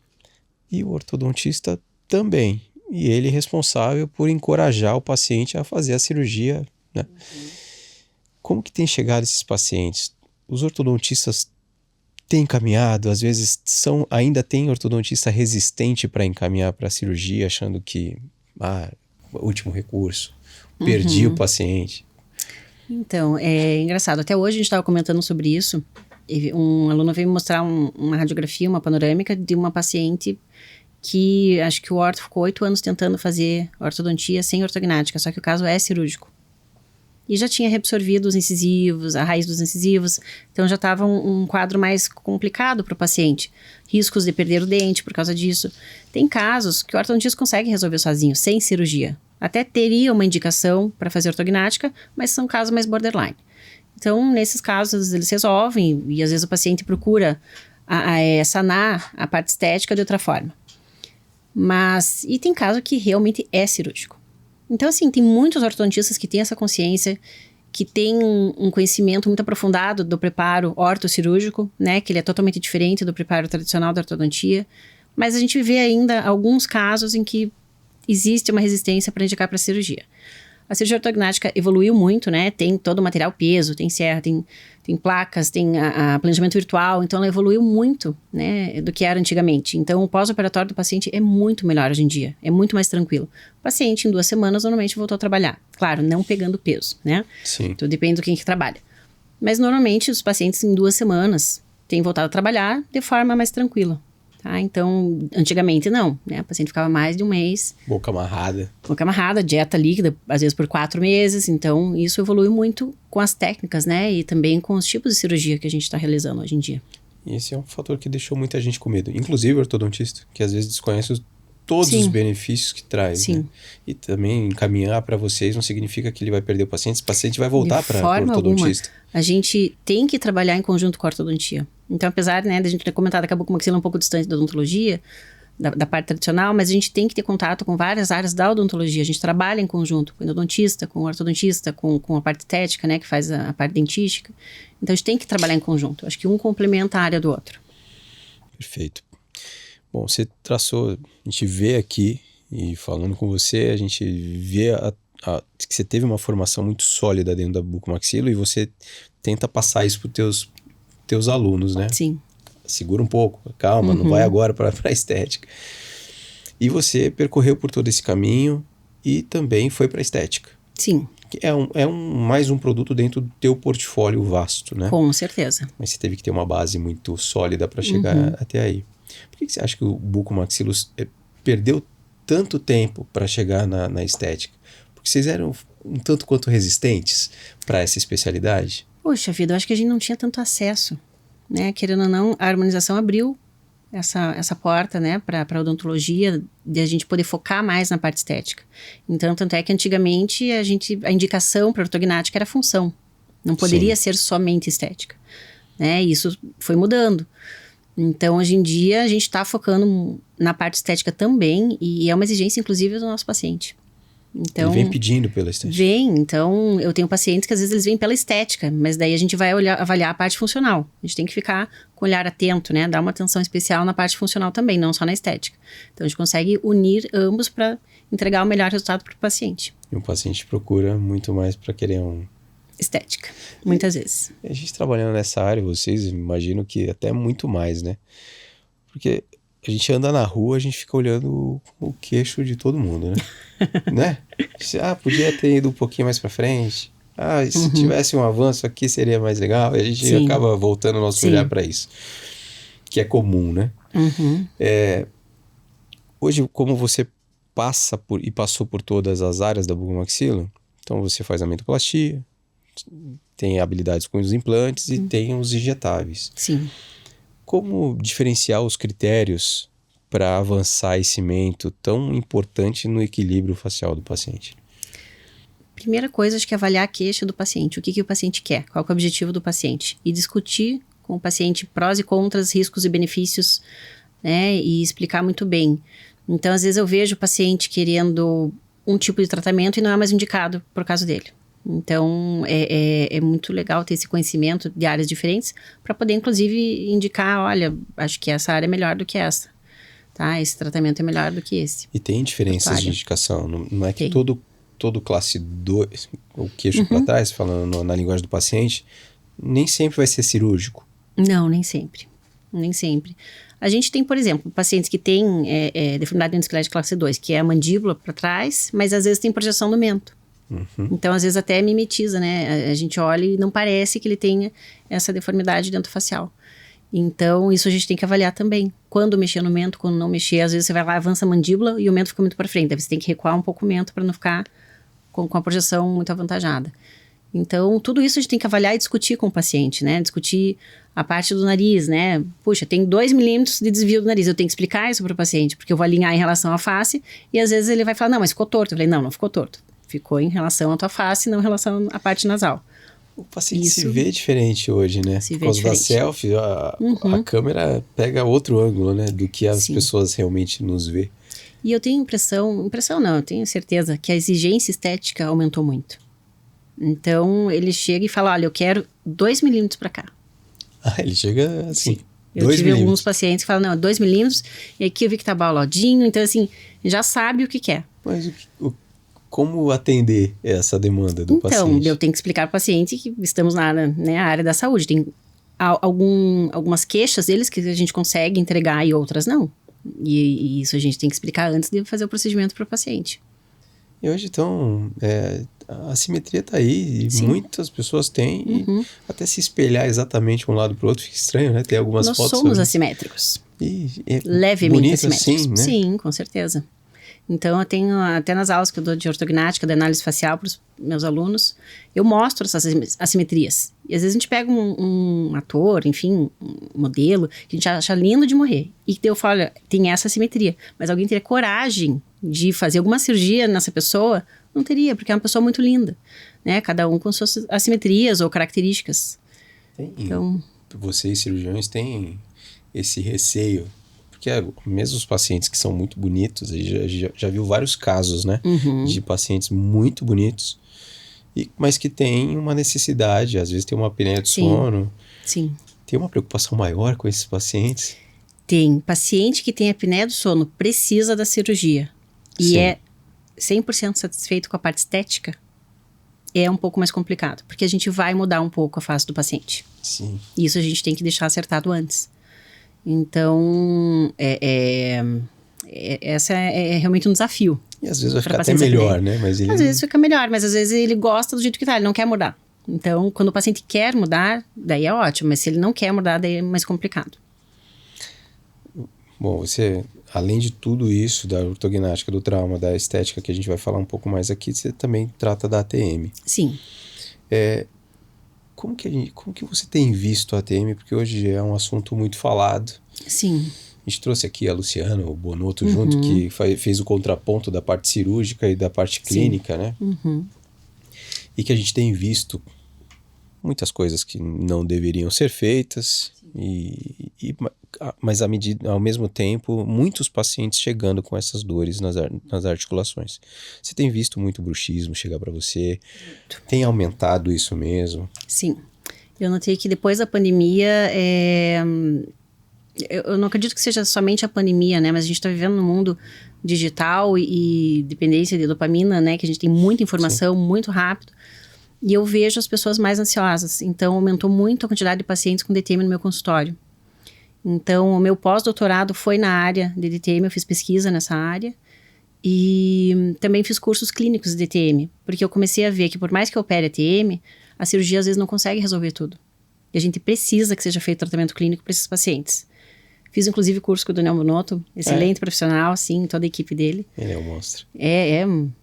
A: E o ortodontista também. e ele responsável por encorajar o paciente a fazer a cirurgia, né? Como que tem chegado esses pacientes? Os ortodontistas têm encaminhado, às vezes ainda tem ortodontista resistente para encaminhar para a cirurgia, achando que, último recurso, perdi o paciente.
B: Então, é engraçado. Até hoje a gente estava comentando sobre isso. Um aluno veio me mostrar uma radiografia, uma panorâmica de uma paciente que acho que o orto ficou 8 anos tentando fazer ortodontia sem ortognática, só que o caso é cirúrgico. E já tinha reabsorvido os incisivos, a raiz dos incisivos, então já estava um quadro mais complicado para o paciente. Riscos de perder o dente por causa disso. Tem casos que o ortodontista consegue resolver sozinho, sem cirurgia. Até teria uma indicação para fazer ortognática, mas são casos mais borderline. Então, nesses casos, eles resolvem e às vezes o paciente procura sanar a parte estética de outra forma. E tem caso que realmente é cirúrgico. Então, assim, tem muitos ortodontistas que têm essa consciência, que têm um conhecimento muito aprofundado do preparo ortocirúrgico, né? Que ele é totalmente diferente do preparo tradicional da ortodontia. Mas a gente vê ainda alguns casos em que existe uma resistência para indicar para cirurgia. A cirurgia ortognática evoluiu muito, né? Tem todo o material peso, tem serra, tem placas, tem a planejamento virtual. Então, ela evoluiu muito, né? Do que era antigamente. Então, o pós-operatório do paciente é muito melhor hoje em dia. É muito mais tranquilo. O paciente, em 2 semanas, normalmente voltou a trabalhar. Claro, não pegando peso, né?
A: Sim.
B: Então, depende do quem que trabalha. Mas, normalmente, os pacientes, em 2 semanas, têm voltado a trabalhar de forma mais tranquila. Tá? Então, antigamente não, né? O paciente ficava mais de 1 mês.
A: Boca amarrada,
B: dieta líquida, às vezes por 4 meses. Então, isso evolui muito com as técnicas, né? E também com os tipos de cirurgia que a gente está realizando hoje em dia.
A: E esse é um fator que deixou muita gente com medo. Inclusive o ortodontista, que às vezes desconhece todos os benefícios que traz.
B: Sim.
A: Né? E também encaminhar para vocês não significa que ele vai perder o paciente. Esse paciente vai voltar para o ortodontista.
B: Alguma, a gente tem que trabalhar em conjunto com a ortodontia. Então, apesar, né, da gente ter comentado que a bucomaxila é um pouco distante da odontologia, da parte tradicional, mas a gente tem que ter contato com várias áreas da odontologia. A gente trabalha em conjunto com o endodontista, com o ortodontista, com a parte estética, né, que faz a parte dentística. Então, a gente tem que trabalhar em conjunto. Acho que um complementa a área do outro.
A: Perfeito. Bom, você traçou, a gente vê aqui, e falando com você, a gente vê que você teve uma formação muito sólida dentro da bucomaxilo e você tenta passar isso para os teus alunos, né?
B: Sim.
A: Segura um pouco, calma, não vai agora para a estética. E você percorreu por todo esse caminho e também foi para a estética.
B: Sim.
A: Que mais um produto dentro do teu portfólio vasto, né?
B: Com certeza.
A: Mas você teve que ter uma base muito sólida para chegar até aí. Por que você acha que o bucomaxilos perdeu tanto tempo para chegar na estética? Porque vocês eram um tanto quanto resistentes para essa especialidade?
B: Poxa vida, eu acho que a gente não tinha tanto acesso, né? Querendo ou não, a harmonização abriu essa porta, né, para a odontologia, de a gente poder focar mais na parte estética. Então, tanto é que antigamente a indicação para ortognática era função. Não poderia ser somente estética, né? E isso foi mudando. Então, hoje em dia, a gente está focando na parte estética também, e é uma exigência, inclusive, do nosso paciente. Então,
A: ele vem pedindo pela estética.
B: Então eu tenho pacientes que às vezes eles vêm pela estética, mas daí a gente vai avaliar a parte funcional. A gente tem que ficar com o olhar atento, né? Dar uma atenção especial na parte funcional também, não só na estética. Então a gente consegue unir ambos para entregar o melhor resultado para o paciente.
A: E o paciente procura muito mais para querer
B: estética, muitas vezes.
A: A gente trabalhando nessa área, vocês imagino que até muito mais, né? Porque a gente anda na rua, a gente fica olhando o queixo de todo mundo, né? Né? Podia ter ido um pouquinho mais pra frente. Se tivesse um avanço aqui seria mais legal. E a gente acaba voltando o nosso olhar para isso. Que é comum, né? Hoje, como você passou por todas as áreas da bucomaxilo, então você faz a mentoplastia, tem habilidades com os implantes e tem os injetáveis.
B: Sim.
A: Como diferenciar os critérios para avançar esse mento tão importante no equilíbrio facial do paciente?
B: Primeira coisa, acho que é avaliar a queixa do paciente. O que o paciente quer? Qual que é o objetivo do paciente? E discutir com o paciente prós e contras, riscos e benefícios, né? E explicar muito bem. Então, às vezes eu vejo o paciente querendo um tipo de tratamento e não é mais indicado por causa dele. Então, é muito legal ter esse conhecimento de áreas diferentes para poder, inclusive, indicar, olha, acho que essa área é melhor do que essa. tá? Esse tratamento é melhor do que esse.
A: E tem diferenças de indicação, não é que todo classe 2, o queixo para trás, falando na linguagem do paciente, nem sempre vai ser cirúrgico.
B: Não, nem sempre. Nem sempre. A gente tem, por exemplo, pacientes que têm deformidade endosclética classe 2, que é a mandíbula para trás, mas às vezes tem projeção do mento. Então, às vezes até mimetiza, né? A gente olha e não parece que ele tenha essa deformidade dentofacial. Então, isso a gente tem que avaliar também. Quando mexer no mento, quando não mexer, às vezes você vai lá, avança a mandíbula e o mento fica muito para frente. Daí você tem que recuar um pouco o mento para não ficar com a projeção muito avantajada. Então, tudo isso a gente tem que avaliar e discutir com o paciente, né? Discutir a parte do nariz, né? Puxa, tem 2 milímetros de desvio do nariz. Eu tenho que explicar isso para o paciente, porque eu vou alinhar em relação à face e às vezes ele vai falar, não, mas ficou torto. Eu falei, não ficou torto. Ficou em relação à tua face, não em relação à parte nasal.
A: O paciente se vê diferente hoje, né? Por causa da selfie, a câmera pega outro ângulo, né? Do que as pessoas realmente nos vê.
B: E eu tenho impressão não, eu tenho certeza que a exigência estética aumentou muito. Então, ele chega e fala, olha, eu quero 2 milímetros para cá.
A: Ele chega assim,
B: sim. Eu tive alguns pacientes que falam, não, 2 milímetros, e aqui eu vi que tá baulodinho, então assim, já sabe o que quer.
A: Mas como atender essa demanda do paciente?
B: Então, eu tenho que explicar para o paciente que estamos na área, né, a área da saúde. Tem algumas queixas deles que a gente consegue entregar e outras não. E isso a gente tem que explicar antes de fazer o procedimento para o paciente.
A: E hoje, então, a assimetria está aí e muitas pessoas têm. E até se espelhar exatamente um lado para o outro fica estranho, né? Tem algumas fotos...
B: Nós somos assimétricos.
A: Levemente bonito, assimétricos. Assim, né?
B: Sim, com certeza. Então, eu tenho, até nas aulas que eu dou de ortognática, de análise facial para os meus alunos, eu mostro essas assimetrias. E às vezes a gente pega um ator, enfim, um modelo, que a gente acha lindo de morrer. E eu falo, olha, tem essa assimetria. Mas alguém teria coragem de fazer alguma cirurgia nessa pessoa? Não teria, porque é uma pessoa muito linda. Né? Cada um com suas assimetrias ou características.
A: Então, vocês, cirurgiões, têm esse receio. Porque mesmo os pacientes que são muito bonitos, a gente já viu vários casos, né? De pacientes muito bonitos, mas que têm uma necessidade, às vezes tem uma apneia de sono.
B: Sim.
A: Tem uma preocupação maior com esses pacientes?
B: Tem. Paciente que tem apneia do sono precisa da cirurgia e é 100% satisfeito com a parte estética, é um pouco mais complicado, porque a gente vai mudar um pouco a face do paciente.
A: Sim.
B: Isso a gente tem que deixar acertado antes. Então, essa é realmente um desafio.
A: E às vezes vai ficar até melhor, né? Mas
B: às vezes fica melhor, mas às vezes ele gosta do jeito que tá, ele não quer mudar. Então, quando o paciente quer mudar, daí é ótimo, mas se ele não quer mudar, daí é mais complicado.
A: Bom, você, além de tudo isso, da ortognática, do trauma, da estética, que a gente vai falar um pouco mais aqui, você também trata da ATM.
B: Sim.
A: Como que você tem visto a ATM? Porque hoje é um assunto muito falado.
B: Sim.
A: A gente trouxe aqui a Luciana, o Bonotto junto, que fez o contraponto da parte cirúrgica e da parte clínica, né? E que a gente tem visto muitas coisas que não deveriam ser feitas, mas ao mesmo tempo, muitos pacientes chegando com essas dores nas articulações. Você tem visto muito bruxismo chegar para você? Tem aumentado isso mesmo?
B: Sim. Eu notei que depois da pandemia, eu não acredito que seja somente a pandemia, né? Mas a gente está vivendo num mundo digital e dependência de dopamina, né? Que a gente tem muita informação muito rápido. E eu vejo as pessoas mais ansiosas. Então, aumentou muito a quantidade de pacientes com DTM no meu consultório. Então, o meu pós-doutorado foi na área de DTM, eu fiz pesquisa nessa área. E também fiz cursos clínicos de DTM, porque eu comecei a ver que por mais que eu opere a TM, a cirurgia às vezes não consegue resolver tudo. E a gente precisa que seja feito tratamento clínico para esses pacientes. Fiz inclusive curso com o Daniel Bonotto, excelente profissional, sim, toda a equipe dele.
A: Ele é um monstro.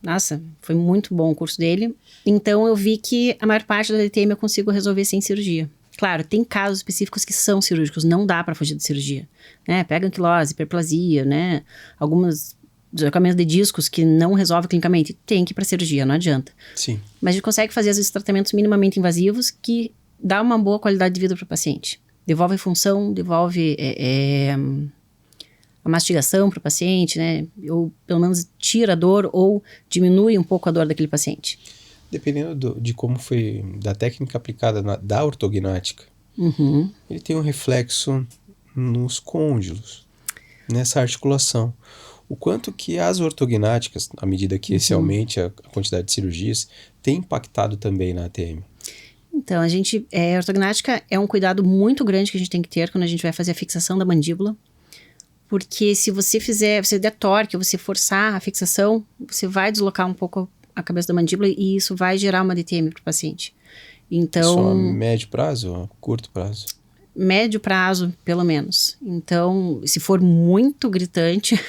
B: Nossa, foi muito bom o curso dele. Então eu vi que a maior parte da DTM eu consigo resolver sem cirurgia. Claro, tem casos específicos que são cirúrgicos, não dá para fugir de cirurgia. Né? Pega anquilose, hiperplasia, né? Algumas deslocamentos de discos que não resolve clinicamente, tem que ir para cirurgia, não adianta.
A: Sim.
B: Mas a gente consegue fazer às vezes tratamentos minimamente invasivos que dá uma boa qualidade de vida para o paciente. Devolve a função, devolve a mastigação para o paciente, né? Ou pelo menos tira a dor ou diminui um pouco a dor daquele paciente.
A: Dependendo de como foi, da técnica aplicada da ortognática, ele tem um reflexo nos côndilos. nessa articulação. O quanto que as ortognáticas, à medida que esse aumente a quantidade de cirurgias, tem impactado também na ATM?
B: Então, a ortognática é um cuidado muito grande que a gente tem que ter quando a gente vai fazer a fixação da mandíbula. Porque se você der torque, você forçar a fixação, você vai deslocar um pouco a cabeça da mandíbula e isso vai gerar uma DTM para o paciente. Então,
A: isso a médio prazo ou a curto prazo?
B: Médio prazo, pelo menos. Então, se for muito gritante,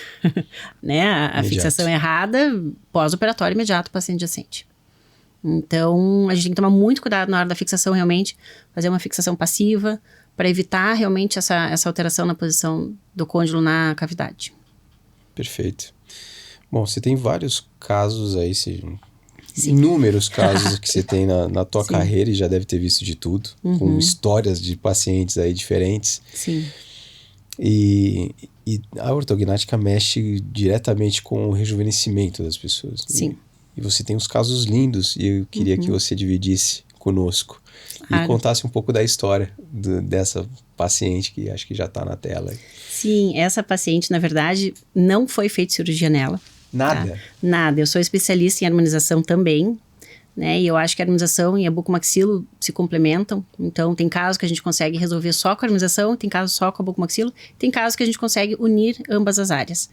B: né, a fixação errada, pós-operatório imediato, o paciente já sente. Então, a gente tem que tomar muito cuidado na hora da fixação, realmente, fazer uma fixação passiva, para evitar realmente essa alteração na posição do côndilo na cavidade.
A: Perfeito. Bom, você tem vários casos aí, inúmeros casos que você tem na tua carreira e já deve ter visto de tudo, com histórias de pacientes aí diferentes.
B: Sim.
A: E a ortognática mexe diretamente com o rejuvenescimento das pessoas.
B: Sim.
A: E você tem uns casos lindos e eu queria que você dividisse conosco e contasse um pouco da história dessa paciente que acho que já está na tela.
B: Sim, essa paciente, na verdade, não foi feita cirurgia nela.
A: Nada?
B: Tá? Nada. Eu sou especialista em harmonização também, né? E eu acho que a harmonização e a bucomaxilo se complementam. Então, tem casos que a gente consegue resolver só com a harmonização, tem casos só com a bucomaxilo, tem casos que a gente consegue unir ambas as áreas.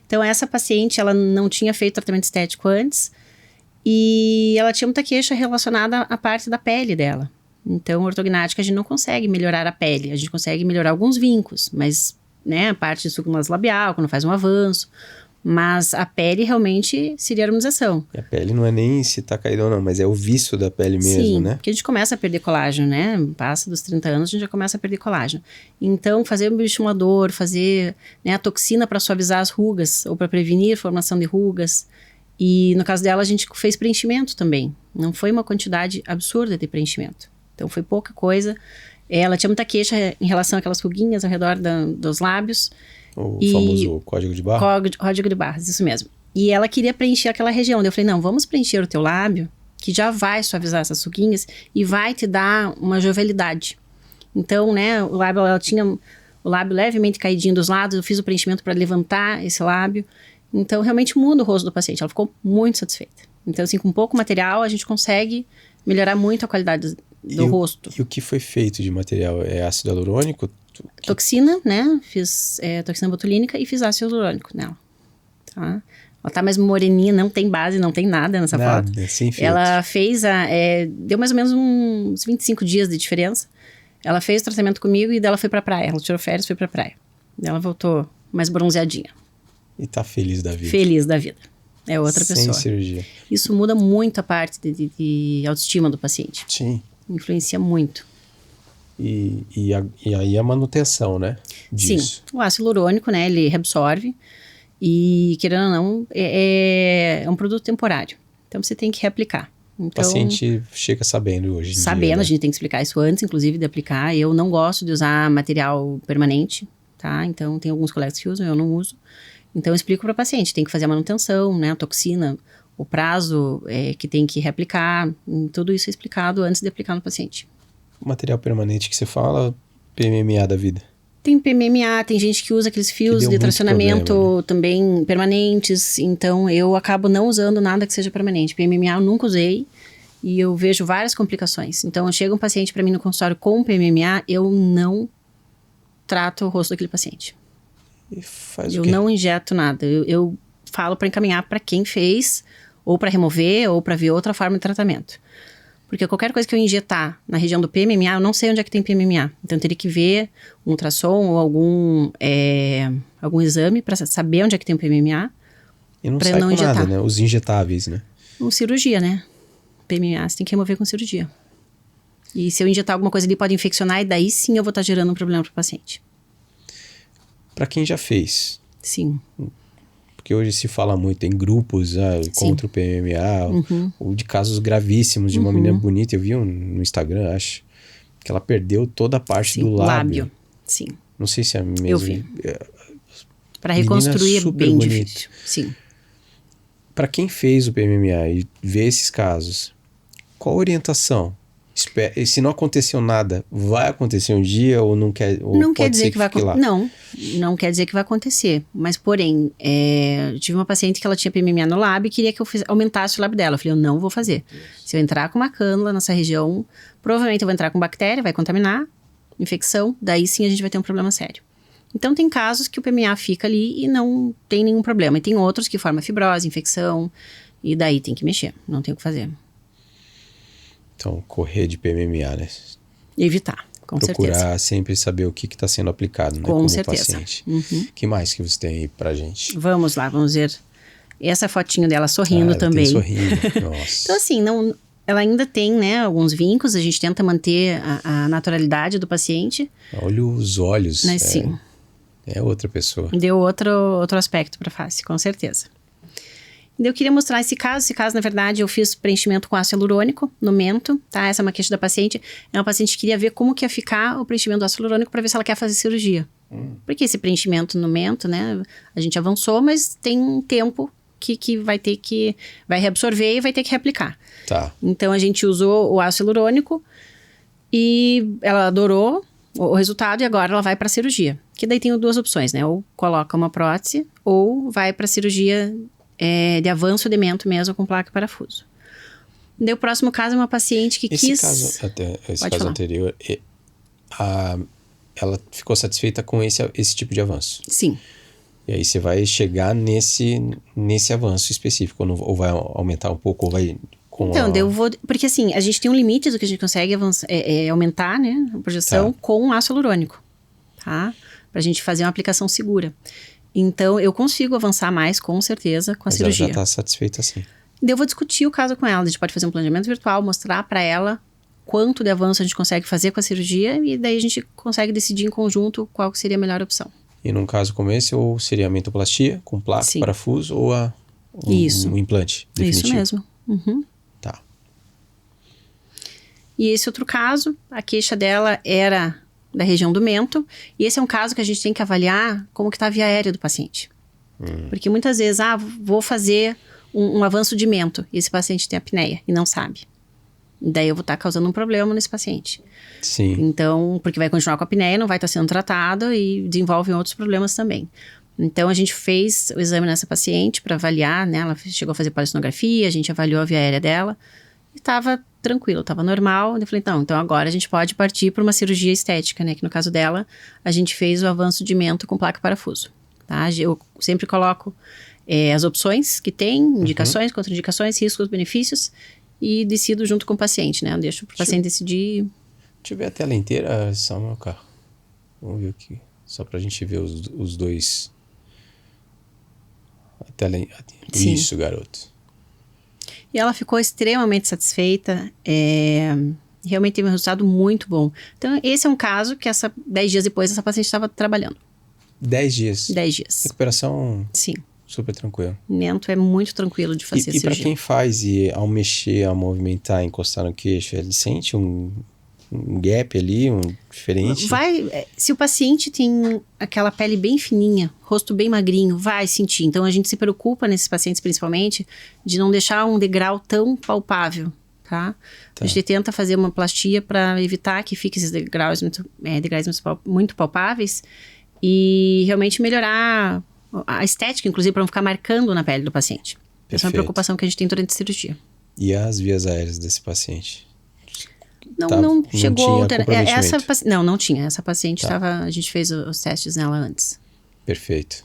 B: Então, essa paciente, ela não tinha feito tratamento estético antes e ela tinha muita queixa relacionada à parte da pele dela. Então, ortognática, a gente não consegue melhorar a pele, a gente consegue melhorar alguns vincos, mas, né, a parte de sucumulase labial, quando faz um avanço, mas a pele realmente seria harmonização.
A: E a pele não é nem se tá caída ou não, mas é o vício da pele mesmo,
B: Sim,
A: né?
B: porque a gente começa a perder colágeno, né? Passa dos 30 anos, a gente já começa a perder colágeno. Então, fazer um bioestimulador, fazer, né, a toxina para suavizar as rugas, ou para prevenir a formação de rugas. E no caso dela, a gente fez preenchimento também. Não foi uma quantidade absurda de preenchimento. Então, foi pouca coisa. Ela tinha muita queixa em relação àquelas ruguinhas ao redor dos lábios.
A: O famoso código de barras?
B: Código de barras, isso mesmo. E ela queria preencher aquela região. Eu falei, não, vamos preencher o teu lábio, que já vai suavizar essas ruguinhas e vai te dar uma jovialidade. Então, né, ela tinha o lábio levemente caidinho dos lados, eu fiz o preenchimento para levantar esse lábio. Então, realmente muda o rosto do paciente. Ela ficou muito satisfeita. Então, assim, com pouco material, a gente consegue melhorar muito a qualidade do rosto.
A: E o que foi feito de material? É ácido hialurônico?
B: Toxina, né? Fiz toxina botulínica e fiz ácido hialurônico nela. Tá? Ela tá mais moreninha, não tem base, não tem nada nessa foto.
A: Sem filtro.
B: Ela fez deu mais ou menos uns 25 dias de diferença. Ela fez o tratamento comigo e dela foi pra praia. Ela tirou férias e foi pra praia. Ela voltou mais bronzeadinha.
A: E tá feliz da vida.
B: Feliz da vida. É outra pessoa.
A: Sem cirurgia.
B: Isso muda muito a parte de autoestima do paciente.
A: Sim.
B: Influencia muito.
A: E aí a manutenção, né? Disso.
B: Sim. O ácido hialurônico, né? Ele reabsorve. E, querendo ou não, é um produto temporário. Então, você tem que reaplicar. Então,
A: o paciente chega sabendo hoje em dia.
B: Sabendo,
A: né?
B: a gente tem que explicar isso antes, inclusive, de aplicar. Eu não gosto de usar material permanente, tá? Então, tem alguns colegas que usam, eu não uso. Então, eu explico para o paciente, tem que fazer a manutenção, né? A toxina, o prazo que tem que reaplicar. Tudo isso é explicado antes de aplicar no paciente.
A: O material permanente que você fala, PMMA da vida.
B: Tem PMMA, tem gente que usa aqueles fios de tracionamento
A: problema, né?
B: também permanentes. Então, eu acabo não usando nada que seja permanente. PMMA eu nunca usei e eu vejo várias complicações. Então, chega um paciente para mim no consultório com PMMA, eu não trato o rosto daquele paciente.
A: E faz
B: eu
A: o quê?
B: Não injeto nada. Eu falo para encaminhar para quem fez, ou para remover, ou para ver outra forma de tratamento. Porque qualquer coisa que eu injetar na região do PMMA, eu não sei onde é que tem PMMA. Então, eu teria que ver um ultrassom ou algum exame para saber onde é que tem o PMMA.
A: E não sai com nada, né? Os injetáveis, né?
B: Com cirurgia, né? PMMA, você tem que remover com cirurgia. E se eu injetar alguma coisa ali, pode infeccionar, e daí sim eu vou estar gerando um problema para o paciente.
A: Para quem já fez.
B: Sim.
A: Porque hoje se fala muito em grupos contra o PMMA, ou de casos gravíssimos de uma menina bonita. Eu vi no Instagram, acho, que ela perdeu toda a parte do lábio.
B: Sim.
A: Não sei se é mesmo.
B: Eu vi. Para reconstruir é bem
A: bonito.
B: difícil. Sim.
A: Para quem fez o PMMA e vê esses casos, qual a orientação? E se não aconteceu nada, vai acontecer um dia ou não quer? Ou
B: Não
A: pode
B: quer dizer
A: ser
B: que vai
A: fique lá?
B: acontecer. Não quer dizer que vai acontecer. Mas, porém, eu tive uma paciente que ela tinha PMMA no lábio e queria que eu aumentasse o lábio dela. Eu falei, eu não vou fazer. Se eu entrar com uma cânula nessa região, provavelmente eu vou entrar com bactéria, vai contaminar, infecção, daí sim a gente vai ter um problema sério. Então, tem casos que o PMA fica ali e não tem nenhum problema. E tem outros que forma fibrose, infecção, e daí tem que mexer, não tem o que fazer.
A: Então, correr de PMMA, né?
B: Evitar, com
A: Procurar
B: certeza.
A: sempre saber o que está sendo aplicado, né?
B: Com
A: Como
B: certeza.
A: paciente.
B: Uhum.
A: Que mais que você tem aí pra gente?
B: Vamos lá, vamos ver. Essa fotinho dela sorrindo
A: ela
B: também.
A: Tem sorrindo, nossa.
B: Então, assim, ela ainda tem, né, alguns vincos, a gente tenta manter a naturalidade do paciente.
A: Olha os olhos.
B: Mas sim,
A: É outra pessoa.
B: deu outro aspecto para a face, com certeza. Eu queria mostrar esse caso. Esse caso, na verdade, eu fiz preenchimento com ácido hialurônico no mento, tá? Essa é uma queixa da paciente. É uma paciente que queria ver como que ia ficar o preenchimento do ácido hialurônico para ver se ela quer fazer cirurgia. Porque esse preenchimento no mento, né, a gente avançou, mas tem um tempo que vai reabsorver e vai ter que reaplicar.
A: Tá.
B: Então, a gente usou o ácido hialurônico e ela adorou o resultado e agora ela vai para cirurgia. Que daí tem duas opções, né? Ou coloca uma prótese ou vai para cirurgia de avanço de mento mesmo com placa e parafuso. Daí o próximo caso é uma paciente que
A: Esse
B: quis...
A: caso anterior, ela ficou satisfeita com esse tipo de avanço.
B: Sim.
A: E aí você vai chegar nesse avanço específico, ou vai aumentar um pouco, ou vai...
B: Então, eu vou... Porque assim, a gente tem um limite do que a gente consegue aumentar, né? A projeção com ácido hialurônico, tá? Pra gente fazer uma aplicação segura. Então, eu consigo avançar mais, com certeza, com a cirurgia.
A: Ela já tá satisfeita assim.
B: Daí eu vou discutir o caso com ela. A gente pode fazer um planejamento virtual, mostrar pra ela quanto de avanço a gente consegue fazer com a cirurgia e daí a gente consegue decidir em conjunto qual que seria a melhor opção.
A: E num caso como esse, ou seria a mentoplastia com placa,
B: Sim.
A: parafuso, ou um implante definitivo?
B: Isso mesmo. Uhum.
A: Tá.
B: E esse outro caso, a queixa dela era da região do mento. E esse é um caso que a gente tem que avaliar como que está a via aérea do paciente. Porque muitas vezes, vou fazer um avanço de mento. E esse paciente tem apneia e não sabe. Daí eu vou estar causando um problema nesse paciente.
A: Sim.
B: Então, porque vai continuar com a apneia, não vai estar sendo tratado e desenvolve outros problemas também. Então, a gente fez o exame nessa paciente para avaliar, né? Ela chegou a fazer polissonografia, a gente avaliou a via aérea dela e estava tranquilo, estava normal. Eu falei, então agora a gente pode partir para uma cirurgia estética, né? Que no caso dela, a gente fez o avanço de mento com placa e parafuso, tá? Eu sempre coloco as opções que tem, indicações, contraindicações, riscos, benefícios e decido junto com o paciente, né? Eu deixo para o paciente decidir.
A: Deixa eu ver a tela inteira, Samuel, cara. Vamos ver aqui, só pra gente ver os dois. A tela...
B: Sim.
A: Isso, garoto.
B: E ela ficou extremamente satisfeita, realmente teve um resultado muito bom. Então, esse é um caso que 10 dias depois essa paciente estava trabalhando.
A: 10 dias.
B: 10 dias.
A: Recuperação
B: Sim.
A: super tranquila.
B: O mento é muito tranquilo de fazer
A: E
B: cirurgia.
A: para quem faz e ao mexer, ao movimentar, encostar no queixo, ele sente um gap ali, diferente?
B: Se o paciente tem aquela pele bem fininha, rosto bem magrinho, vai sentir. Então, a gente se preocupa nesses pacientes, principalmente, de não deixar um degrau tão palpável, tá? A gente tenta fazer uma plastia para evitar que fiquem esses degraus muito palpáveis e realmente melhorar a estética, inclusive, para não ficar marcando na pele do paciente. Essa é uma preocupação que a gente tem durante a cirurgia.
A: E as vias aéreas desse paciente?
B: Não chegou a alterar. Não tinha. Essa paciente a gente fez os testes nela antes.
A: Perfeito.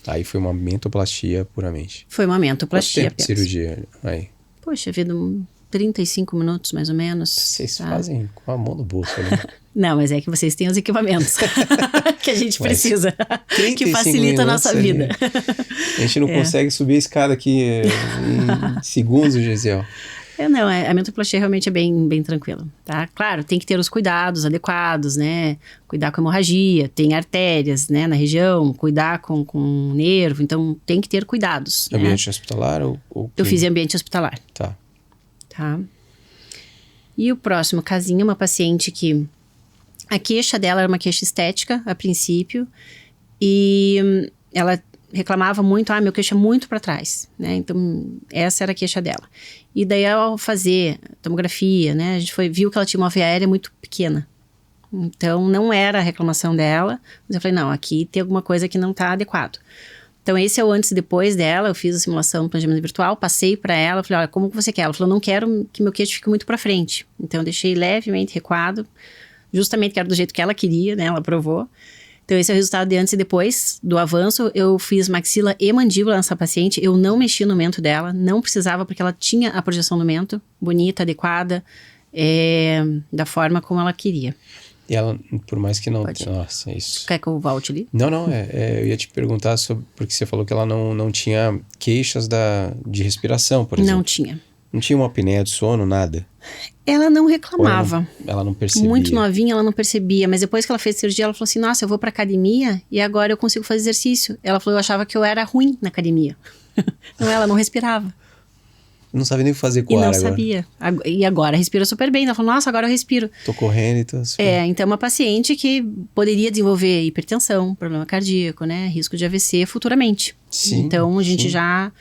A: Aí foi uma mentoplastia puramente.
B: Foi uma mentoplastia.
A: Quanto tempo de cirurgia aí?
B: Poxa vida, 35 minutos mais ou menos.
A: Vocês fazem com a mão no bolso ali.
B: Não, mas é que vocês têm os equipamentos que a gente precisa, que facilita a nossa vida.
A: A gente não consegue subir a escada aqui em segundos, Gisele.
B: A mentoplastia realmente é bem tranquila, tá? Claro, tem que ter os cuidados adequados, né? Cuidar com a hemorragia, tem artérias, né, na região, cuidar com o nervo, então tem que ter cuidados.
A: Ambiente hospitalar ou
B: Eu fiz em ambiente hospitalar.
A: Tá.
B: E o próximo casinho é uma paciente que a queixa dela era uma queixa estética, a princípio, e ela reclamava muito, meu queixo é muito para trás, né? Então, essa era a queixa dela. E daí, ao fazer tomografia, né? A gente viu que ela tinha uma veia aérea muito pequena. Então, não era a reclamação dela. Mas eu falei, não, aqui tem alguma coisa que não tá adequado. Então, esse é o antes e depois dela. Eu fiz a simulação do planejamento virtual, passei para ela, falei, olha, como você quer? Ela falou, não quero que meu queixo fique muito para frente. Então, eu deixei levemente recuado, justamente que era do jeito que ela queria, né? Ela aprovou. Então, esse é o resultado de antes e depois do avanço. Eu fiz maxila e mandíbula nessa paciente. Eu não mexi no mento dela, não precisava, porque ela tinha a projeção do mento bonita, adequada, da forma como ela queria.
A: E ela, por mais que não... Nossa, é isso.
B: Quer que eu volte ali?
A: Não, eu ia te perguntar sobre... Porque você falou que ela não tinha queixas de respiração, por exemplo.
B: Não tinha.
A: Não tinha uma apneia do sono, nada?
B: Ela não reclamava.
A: Ela não percebia?
B: Muito novinha, ela não percebia. Mas depois que ela fez cirurgia, ela falou assim, nossa, eu vou pra academia e agora eu consigo fazer exercício. Ela falou, eu achava que eu era ruim na academia. Não, ela não respirava.
A: Não sabia nem o que fazer com o ar agora.
B: E não sabia. E agora respira super bem. Ela falou, nossa, agora eu respiro.
A: Tô correndo e tô super...
B: Então é uma paciente que poderia desenvolver hipertensão, problema cardíaco, né? Risco de AVC futuramente.
A: Sim,
B: então a gente já...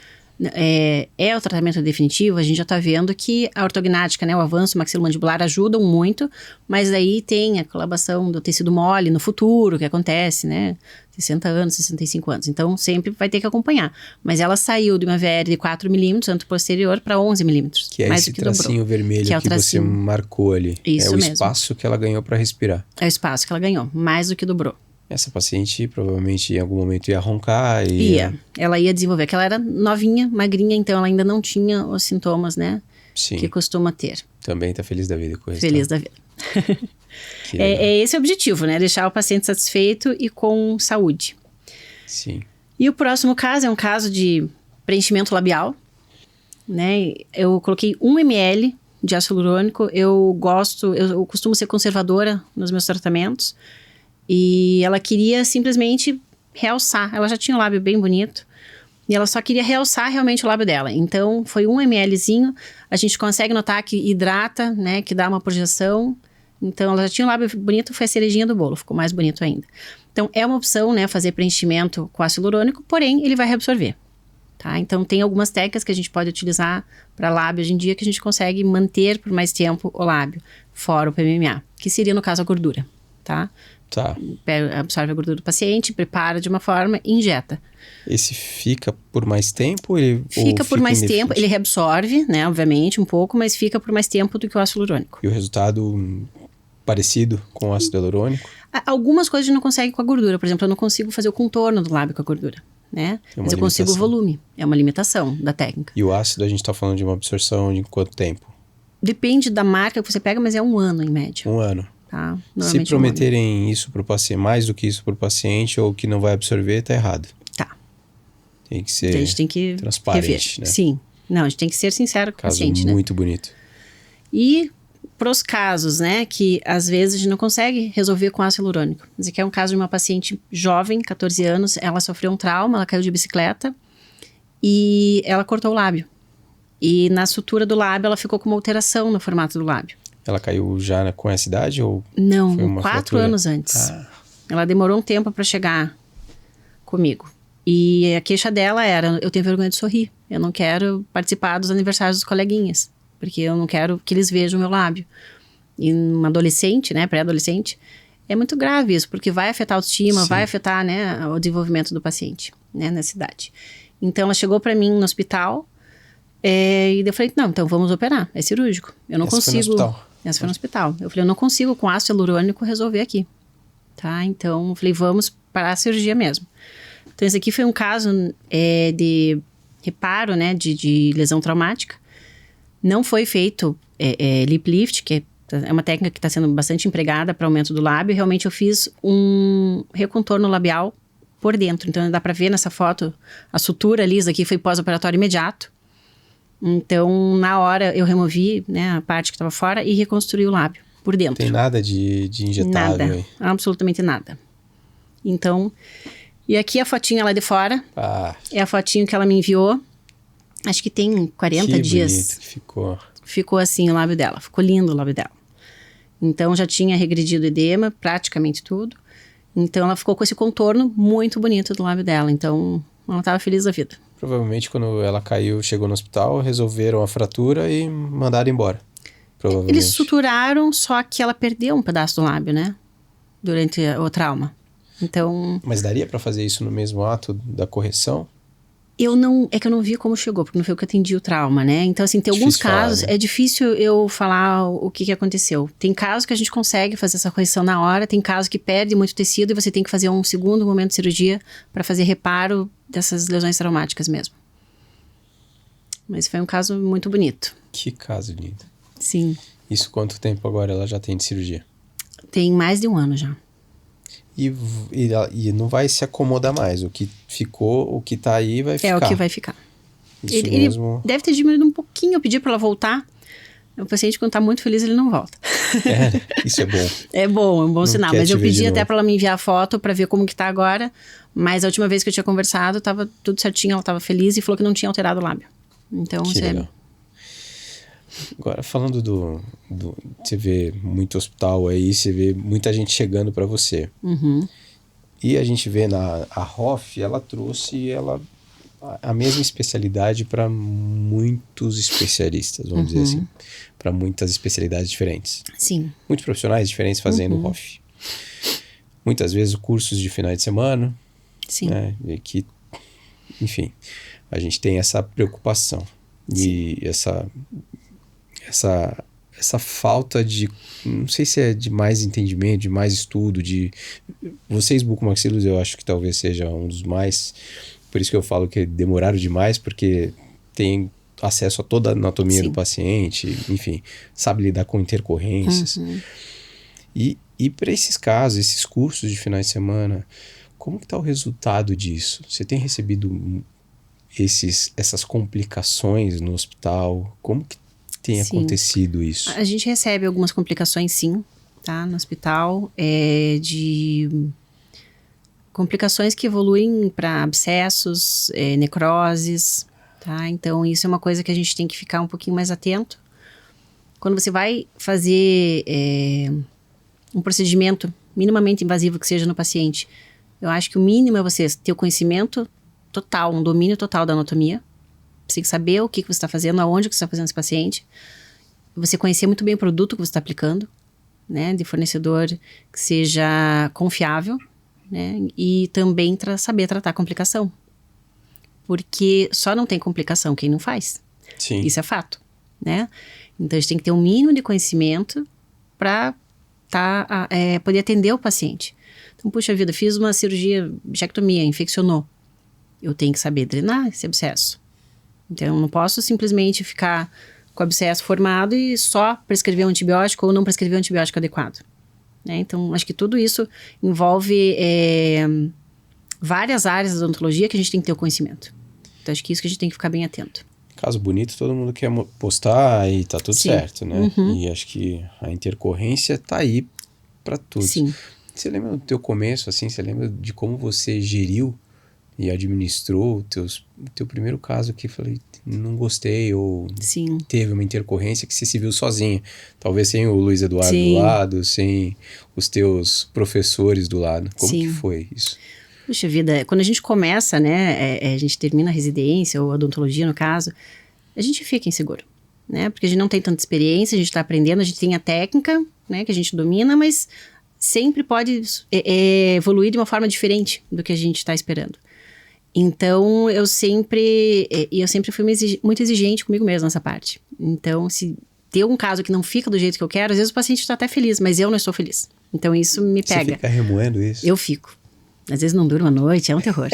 B: o tratamento definitivo, a gente já tá vendo que a ortognática, né, o avanço maxilomandibular ajudam muito, mas aí tem a colabação do tecido mole no futuro, que acontece, né, 60 anos, 65 anos, então sempre vai ter que acompanhar. Mas ela saiu de uma VR de 4 milímetros anteposterior para 11 milímetros.
A: Que é
B: mais
A: esse
B: do que
A: tracinho
B: dobrou,
A: vermelho que você marcou ali.
B: Isso
A: é o
B: mesmo.
A: espaço que ela ganhou para respirar.
B: É o espaço que ela ganhou, mais do que dobrou.
A: Essa paciente provavelmente em algum momento ia roncar
B: Ela ia desenvolver, que ela era novinha, magrinha, então ela ainda não tinha os sintomas, né?
A: Sim.
B: Que costuma ter.
A: Também tá feliz da vida com isso.
B: Feliz da vida. É esse o objetivo, né? Deixar o paciente satisfeito e com saúde.
A: Sim.
B: E o próximo caso é um caso de preenchimento labial, né? Eu coloquei 1 ml de ácido hialurônico. Eu costumo ser conservadora nos meus tratamentos. E ela queria simplesmente realçar. Ela já tinha o lábio bem bonito. E ela só queria realçar realmente o lábio dela. Então, foi 1 mlzinho. A gente consegue notar que hidrata, né? Que dá uma projeção. Então, ela já tinha o lábio bonito, foi a cerejinha do bolo. Ficou mais bonito ainda. Então, é uma opção, né? Fazer preenchimento com ácido hialurônico. Porém, ele vai reabsorver. Tá? Então, tem algumas técnicas que a gente pode utilizar para lábio hoje em dia que a gente consegue manter por mais tempo o lábio. Fora o PMMA. Que seria, no caso, a gordura. Tá?
A: Tá.
B: Absorve a gordura do paciente, prepara de uma forma e injeta.
A: Esse fica por mais tempo? Ele
B: fica por mais tempo, ele reabsorve, né, obviamente, um pouco, mas fica por mais tempo do que o ácido hialurônico.
A: E o resultado parecido com o ácido hialurônico?
B: Algumas coisas a gente não consegue com a gordura. Por exemplo, eu não consigo fazer o contorno do lábio com a gordura, né? Mas eu consigo o volume. É uma limitação da técnica.
A: E o ácido, a gente tá falando de uma absorção de quanto tempo?
B: Depende da marca que você pega, mas é 1 ano em média.
A: 1 ano.
B: Tá?
A: Se prometerem isso para o paciente, mais do que isso para o paciente, ou que não vai absorver, tá errado.
B: Tá.
A: Tem que ser
B: a gente tem que
A: transparente,
B: rever.
A: né?
B: Sim. Não, a gente tem que ser sincero com o paciente, né?
A: Muito bonito.
B: E para os casos, né, que às vezes a gente não consegue resolver com ácido hialurônico. Esse aqui é um caso de uma paciente jovem, 14 anos, ela sofreu um trauma, ela caiu de bicicleta e ela cortou o lábio. E na sutura do lábio ela ficou com uma alteração no formato do lábio.
A: Ela caiu já com essa idade ou
B: não,
A: foi uma
B: 4
A: fratura?
B: Anos antes. Ela demorou um tempo para chegar comigo. E a queixa dela era, eu tenho vergonha de sorrir. Eu não quero participar dos aniversários dos coleguinhas, porque eu não quero que eles vejam o meu lábio. E uma adolescente, né, pré-adolescente, é muito grave isso, porque vai afetar a autoestima, vai afetar, né, o desenvolvimento do paciente, né, nessa idade. Então ela chegou para mim no hospital, e eu falei, não, então vamos operar, é cirúrgico. Eu não consigo... Essa foi no hospital. Eu falei, eu não consigo com ácido hialurônico resolver aqui. Tá? Então, eu falei, vamos para a cirurgia mesmo. Então, esse aqui foi um caso de reparo, né, de lesão traumática. Não foi feito lip lift, que é uma técnica que está sendo bastante empregada para aumento do lábio. Realmente, eu fiz um recontorno labial por dentro. Então, dá para ver nessa foto, a sutura lisa aqui foi pós-operatório imediato. Então, na hora, eu removi, né, a parte que estava fora e reconstruí o lábio por dentro.
A: Tem nada de injetável
B: nada,
A: aí?
B: Absolutamente nada. Então, e aqui a fotinha lá de fora, é a fotinho que ela me enviou. Acho que tem 40 dias.
A: Que bonito que ficou.
B: Ficou assim o lábio dela, ficou lindo o lábio dela. Então, já tinha regredido o edema, praticamente tudo. Então, ela ficou com esse contorno muito bonito do lábio dela. Então, Ela estava feliz da vida.
A: Provavelmente quando ela caiu, chegou no hospital, resolveram a fratura e mandaram embora. Provavelmente.
B: Eles suturaram, só que ela perdeu um pedaço do lábio, né? Durante o trauma. Então...
A: Mas daria pra fazer isso no mesmo ato da correção?
B: É que eu não vi como chegou, porque não foi eu que atendi o trauma, né? Então, assim, tem alguns casos, é difícil eu falar o que aconteceu. Tem casos que a gente consegue fazer essa correção na hora, tem casos que perde muito tecido e você tem que fazer um segundo momento de cirurgia para fazer reparo dessas lesões traumáticas mesmo. Mas foi um caso muito bonito.
A: Que caso lindo.
B: Sim.
A: Isso quanto tempo agora ela já tem de cirurgia?
B: Tem mais de 1 ano já.
A: E não vai se acomodar mais. O que ficou, o que tá aí vai ficar.
B: É o que vai ficar.
A: Isso mesmo.
B: Ele deve ter diminuído um pouquinho. Eu pedi para ela voltar. O paciente, quando tá muito feliz, ele não volta.
A: Isso é bom.
B: É um bom sinal. Mas eu pedi até para ela me enviar a foto para ver como que tá agora. Mas a última vez que eu tinha conversado, tava tudo certinho, ela tava feliz e falou que não tinha alterado o lábio. Então,
A: que legal. Agora, falando você vê muito hospital aí, você vê muita gente chegando para você.
B: Uhum.
A: E a gente vê a Hoff, ela trouxe a mesma especialidade para muitos especialistas, vamos dizer assim. Para muitas especialidades diferentes.
B: Sim.
A: Muitos profissionais diferentes fazendo Hoff. Muitas vezes cursos de finais de semana.
B: Sim.
A: Né, e que, enfim, a gente tem essa preocupação. E essa falta de, não sei se é de mais entendimento, de mais estudo, vocês bucomaxilos eu acho que talvez seja um dos mais, por isso que eu falo que demoraram demais, porque tem acesso a toda a anatomia do paciente, enfim, sabe lidar com intercorrências. E para esses casos, esses cursos de finais de semana, como que está o resultado disso? Você tem recebido essas complicações no hospital? Como que tem acontecido isso?
B: A gente recebe algumas complicações, sim, tá? No hospital, de complicações que evoluem para abscessos, necroses, tá? Então, isso é uma coisa que a gente tem que ficar um pouquinho mais atento. Quando você vai fazer um procedimento minimamente invasivo que seja no paciente, eu acho que o mínimo é você ter o conhecimento total, um domínio total da anatomia. Você tem que saber o que você está fazendo, aonde que você está fazendo esse paciente. Você conhecer muito bem o produto que você está aplicando, né? De fornecedor que seja confiável, né? E também saber tratar a complicação. Porque só não tem complicação quem não faz.
A: Sim.
B: Isso é fato, né? Então, a gente tem que ter um mínimo de conhecimento para poder atender o paciente. Então, puxa vida, fiz uma cirurgia, bichectomia, infeccionou. Eu tenho que saber drenar esse abscesso. Então, eu não posso simplesmente ficar com o abscesso formado e só prescrever um antibiótico ou não prescrever um antibiótico adequado. Né? Então, acho que tudo isso envolve várias áreas da odontologia que a gente tem que ter o conhecimento. Então, acho que isso que a gente tem que ficar bem atento.
A: Caso bonito, todo mundo quer postar e tá tudo certo, né? E acho que a intercorrência tá aí para tudo.
B: Sim.
A: Você lembra do teu começo, assim? Você lembra de como você geriu e administrou o teu primeiro caso que falei, não gostei, ou teve uma intercorrência que você se viu sozinha? Talvez sem o Luiz Eduardo do lado, sem os teus professores do lado. Como que foi isso?
B: Puxa vida, quando a gente começa, né, a gente termina a residência, ou a odontologia no caso, a gente fica inseguro, né? Porque a gente não tem tanta experiência, a gente está aprendendo, a gente tem a técnica, né, que a gente domina, mas sempre pode evoluir de uma forma diferente do que a gente está esperando. Então, eu sempre fui muito exigente comigo mesma nessa parte. Então, se ter um caso que não fica do jeito que eu quero, às vezes o paciente está até feliz, mas eu não estou feliz. Então, isso me pega.
A: Você fica remoendo isso?
B: Eu fico. Às vezes não durmo a noite, é um terror.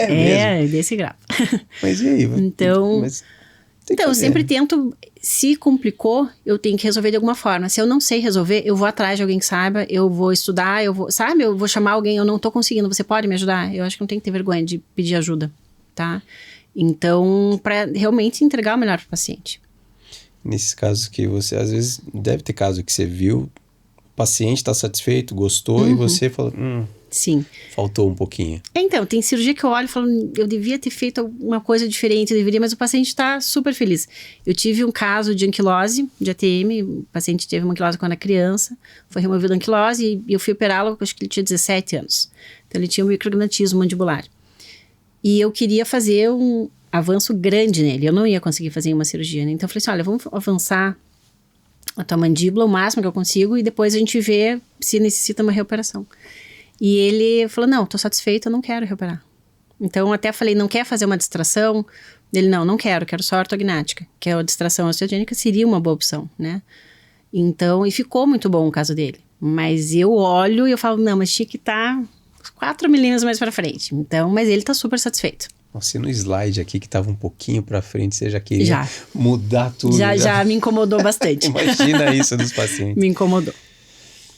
B: Desse grau.
A: Mas e aí?
B: Então, eu sempre tento, se complicou, eu tenho que resolver de alguma forma. Se eu não sei resolver, eu vou atrás de alguém que saiba, eu vou estudar, eu vou chamar alguém, eu não tô conseguindo, você pode me ajudar? Eu acho que não tem que ter vergonha de pedir ajuda, tá? Então, para realmente entregar o melhor pro paciente.
A: Nesses casos que você, às vezes, deve ter caso que você viu, o paciente tá satisfeito, gostou, e você falou,
B: sim,
A: faltou um pouquinho.
B: Então, tem cirurgia que eu olho e falo, eu devia ter feito alguma coisa diferente, mas o paciente está super feliz. Eu tive um caso de anquilose, de ATM, o paciente teve uma anquilose quando era criança, foi removida a anquilose e eu fui operá-lo, acho que ele tinha 17 anos. Então, ele tinha um micrognatismo mandibular. E eu queria fazer um avanço grande nele. Eu não ia conseguir fazer uma cirurgia, né? Então eu falei assim, olha, vamos avançar a tua mandíbula o máximo que eu consigo e depois a gente vê se necessita uma reoperação. E ele falou, não, tô satisfeito, eu não quero reoperar. Então, até falei, não quer fazer uma distração? Ele, não quero só ortognática, que é a distração osteogênica seria uma boa opção, né? Então, e ficou muito bom o caso dele. Mas eu olho e eu falo, não, mas tinha que estar 4 milímetros mais pra frente. Então, mas ele tá super satisfeito.
A: Você no slide aqui que tava um pouquinho pra frente, você já queria mudar tudo.
B: Já me incomodou bastante.
A: Imagina isso dos pacientes.
B: Me incomodou,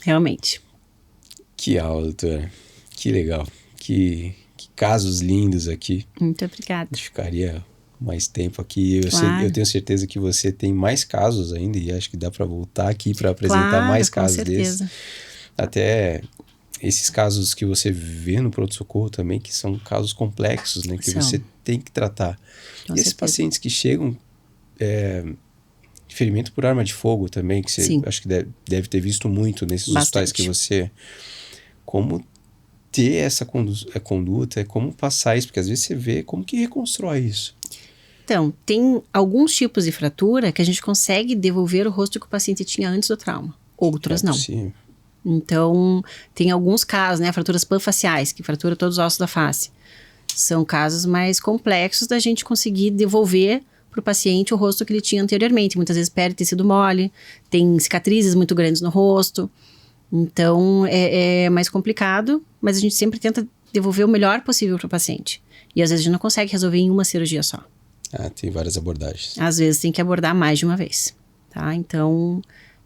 B: realmente.
A: Que aula, doutora. Que legal. Que casos lindos aqui.
B: Muito obrigada.
A: A gente ficaria mais tempo aqui.
B: Claro.
A: Eu tenho certeza que você tem mais casos ainda e acho que dá para voltar aqui para apresentar mais casos desses. Até esses casos que você vê no pronto-socorro também, que são casos complexos, né? Que você tem que tratar.
B: Com
A: e esses
B: certeza.
A: pacientes que chegam... ferimento por arma de fogo também, que você acho que deve ter visto muito nesses hospitais que você... Como ter essa conduta, como passar isso, porque às vezes você vê como que reconstrói isso.
B: Então, tem alguns tipos de fratura que a gente consegue devolver o rosto que o paciente tinha antes do trauma. Outras não.
A: Possível.
B: Então, tem alguns casos, né? Fraturas panfaciais, que fratura todos os ossos da face. São casos mais complexos da gente conseguir devolver para o paciente o rosto que ele tinha anteriormente. Muitas vezes perde tecido mole, tem cicatrizes muito grandes no rosto. Então, é mais complicado, mas a gente sempre tenta devolver o melhor possível para o paciente. E às vezes a gente não consegue resolver em uma cirurgia só.
A: Tem várias abordagens.
B: Às vezes tem que abordar mais de uma vez, tá? Então,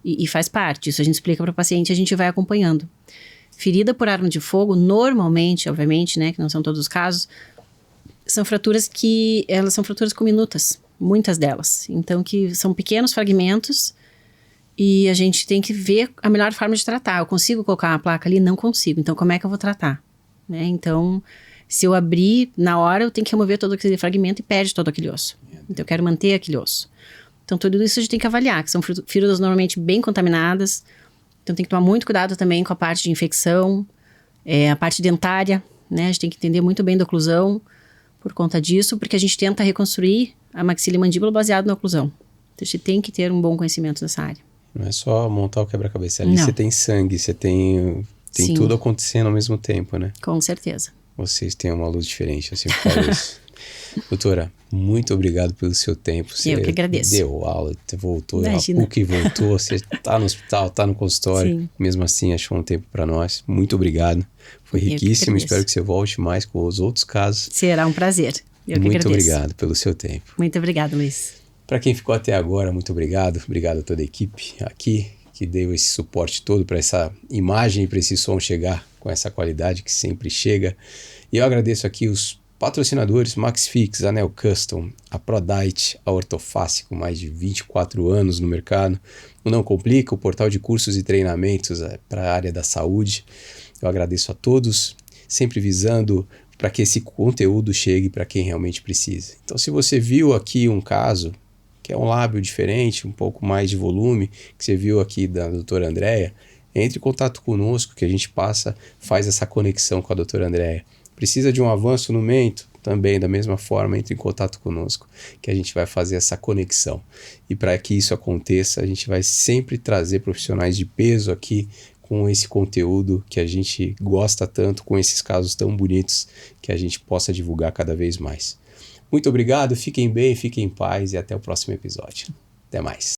B: e faz parte. Isso a gente explica para o paciente e a gente vai acompanhando. Ferida por arma de fogo, normalmente, obviamente, né, que não são todos os casos, são fraturas elas são fraturas comminutas, muitas delas. Então, que são pequenos fragmentos e a gente tem que ver a melhor forma de tratar. Eu consigo colocar uma placa ali? Não consigo. Então, como é que eu vou tratar? Né? Então, se eu abrir na hora, eu tenho que remover todo aquele fragmento e perde todo aquele osso. Então, eu quero manter aquele osso. Então, tudo isso a gente tem que avaliar, que são feridas normalmente bem contaminadas. Então, tem que tomar muito cuidado também com a parte de infecção, a parte dentária, né? A gente tem que entender muito bem da oclusão por conta disso, porque a gente tenta reconstruir a maxila e mandíbula baseado na oclusão. Então, a gente tem que ter um bom conhecimento dessa área.
A: Não é só montar o quebra-cabeça. Ali você tem sangue, você tem tudo acontecendo ao mesmo tempo, né?
B: Com certeza.
A: Vocês têm uma luz diferente, eu sempre falo isso. Doutora, muito obrigado pelo seu tempo. Você
B: eu que agradeço.
A: Deu aula, você voltou,
B: Imagina.
A: a PUC voltou, você tá no hospital, tá no consultório. Sim. Mesmo assim, achou um tempo para nós. Muito obrigado. Foi riquíssimo, espero que você volte mais com os outros casos.
B: Será um prazer. Eu que agradeço.
A: Muito obrigado pelo seu tempo.
B: Muito obrigada, Luiz.
A: Para quem ficou até agora, muito obrigado. Obrigado a toda a equipe aqui que deu esse suporte todo para essa imagem e para esse som chegar com essa qualidade que sempre chega. E eu agradeço aqui os patrocinadores MaxFix, Anel Custom, a Prodite, a Ortofácil, com mais de 24 anos no mercado, o Não Complica, o portal de cursos e treinamentos para a área da saúde. Eu agradeço a todos, sempre visando para que esse conteúdo chegue para quem realmente precisa. Então, se você viu aqui um caso que é um lábio diferente, um pouco mais de volume, que você viu aqui da doutora Andréia, entre em contato conosco que a gente faz essa conexão com a doutora Andréia. Precisa de um avanço no mento? Também, da mesma forma, entre em contato conosco, que a gente vai fazer essa conexão. E para que isso aconteça, a gente vai sempre trazer profissionais de peso aqui com esse conteúdo que a gente gosta tanto, com esses casos tão bonitos, que a gente possa divulgar cada vez mais. Muito obrigado, fiquem bem, fiquem em paz e até o próximo episódio. Até mais.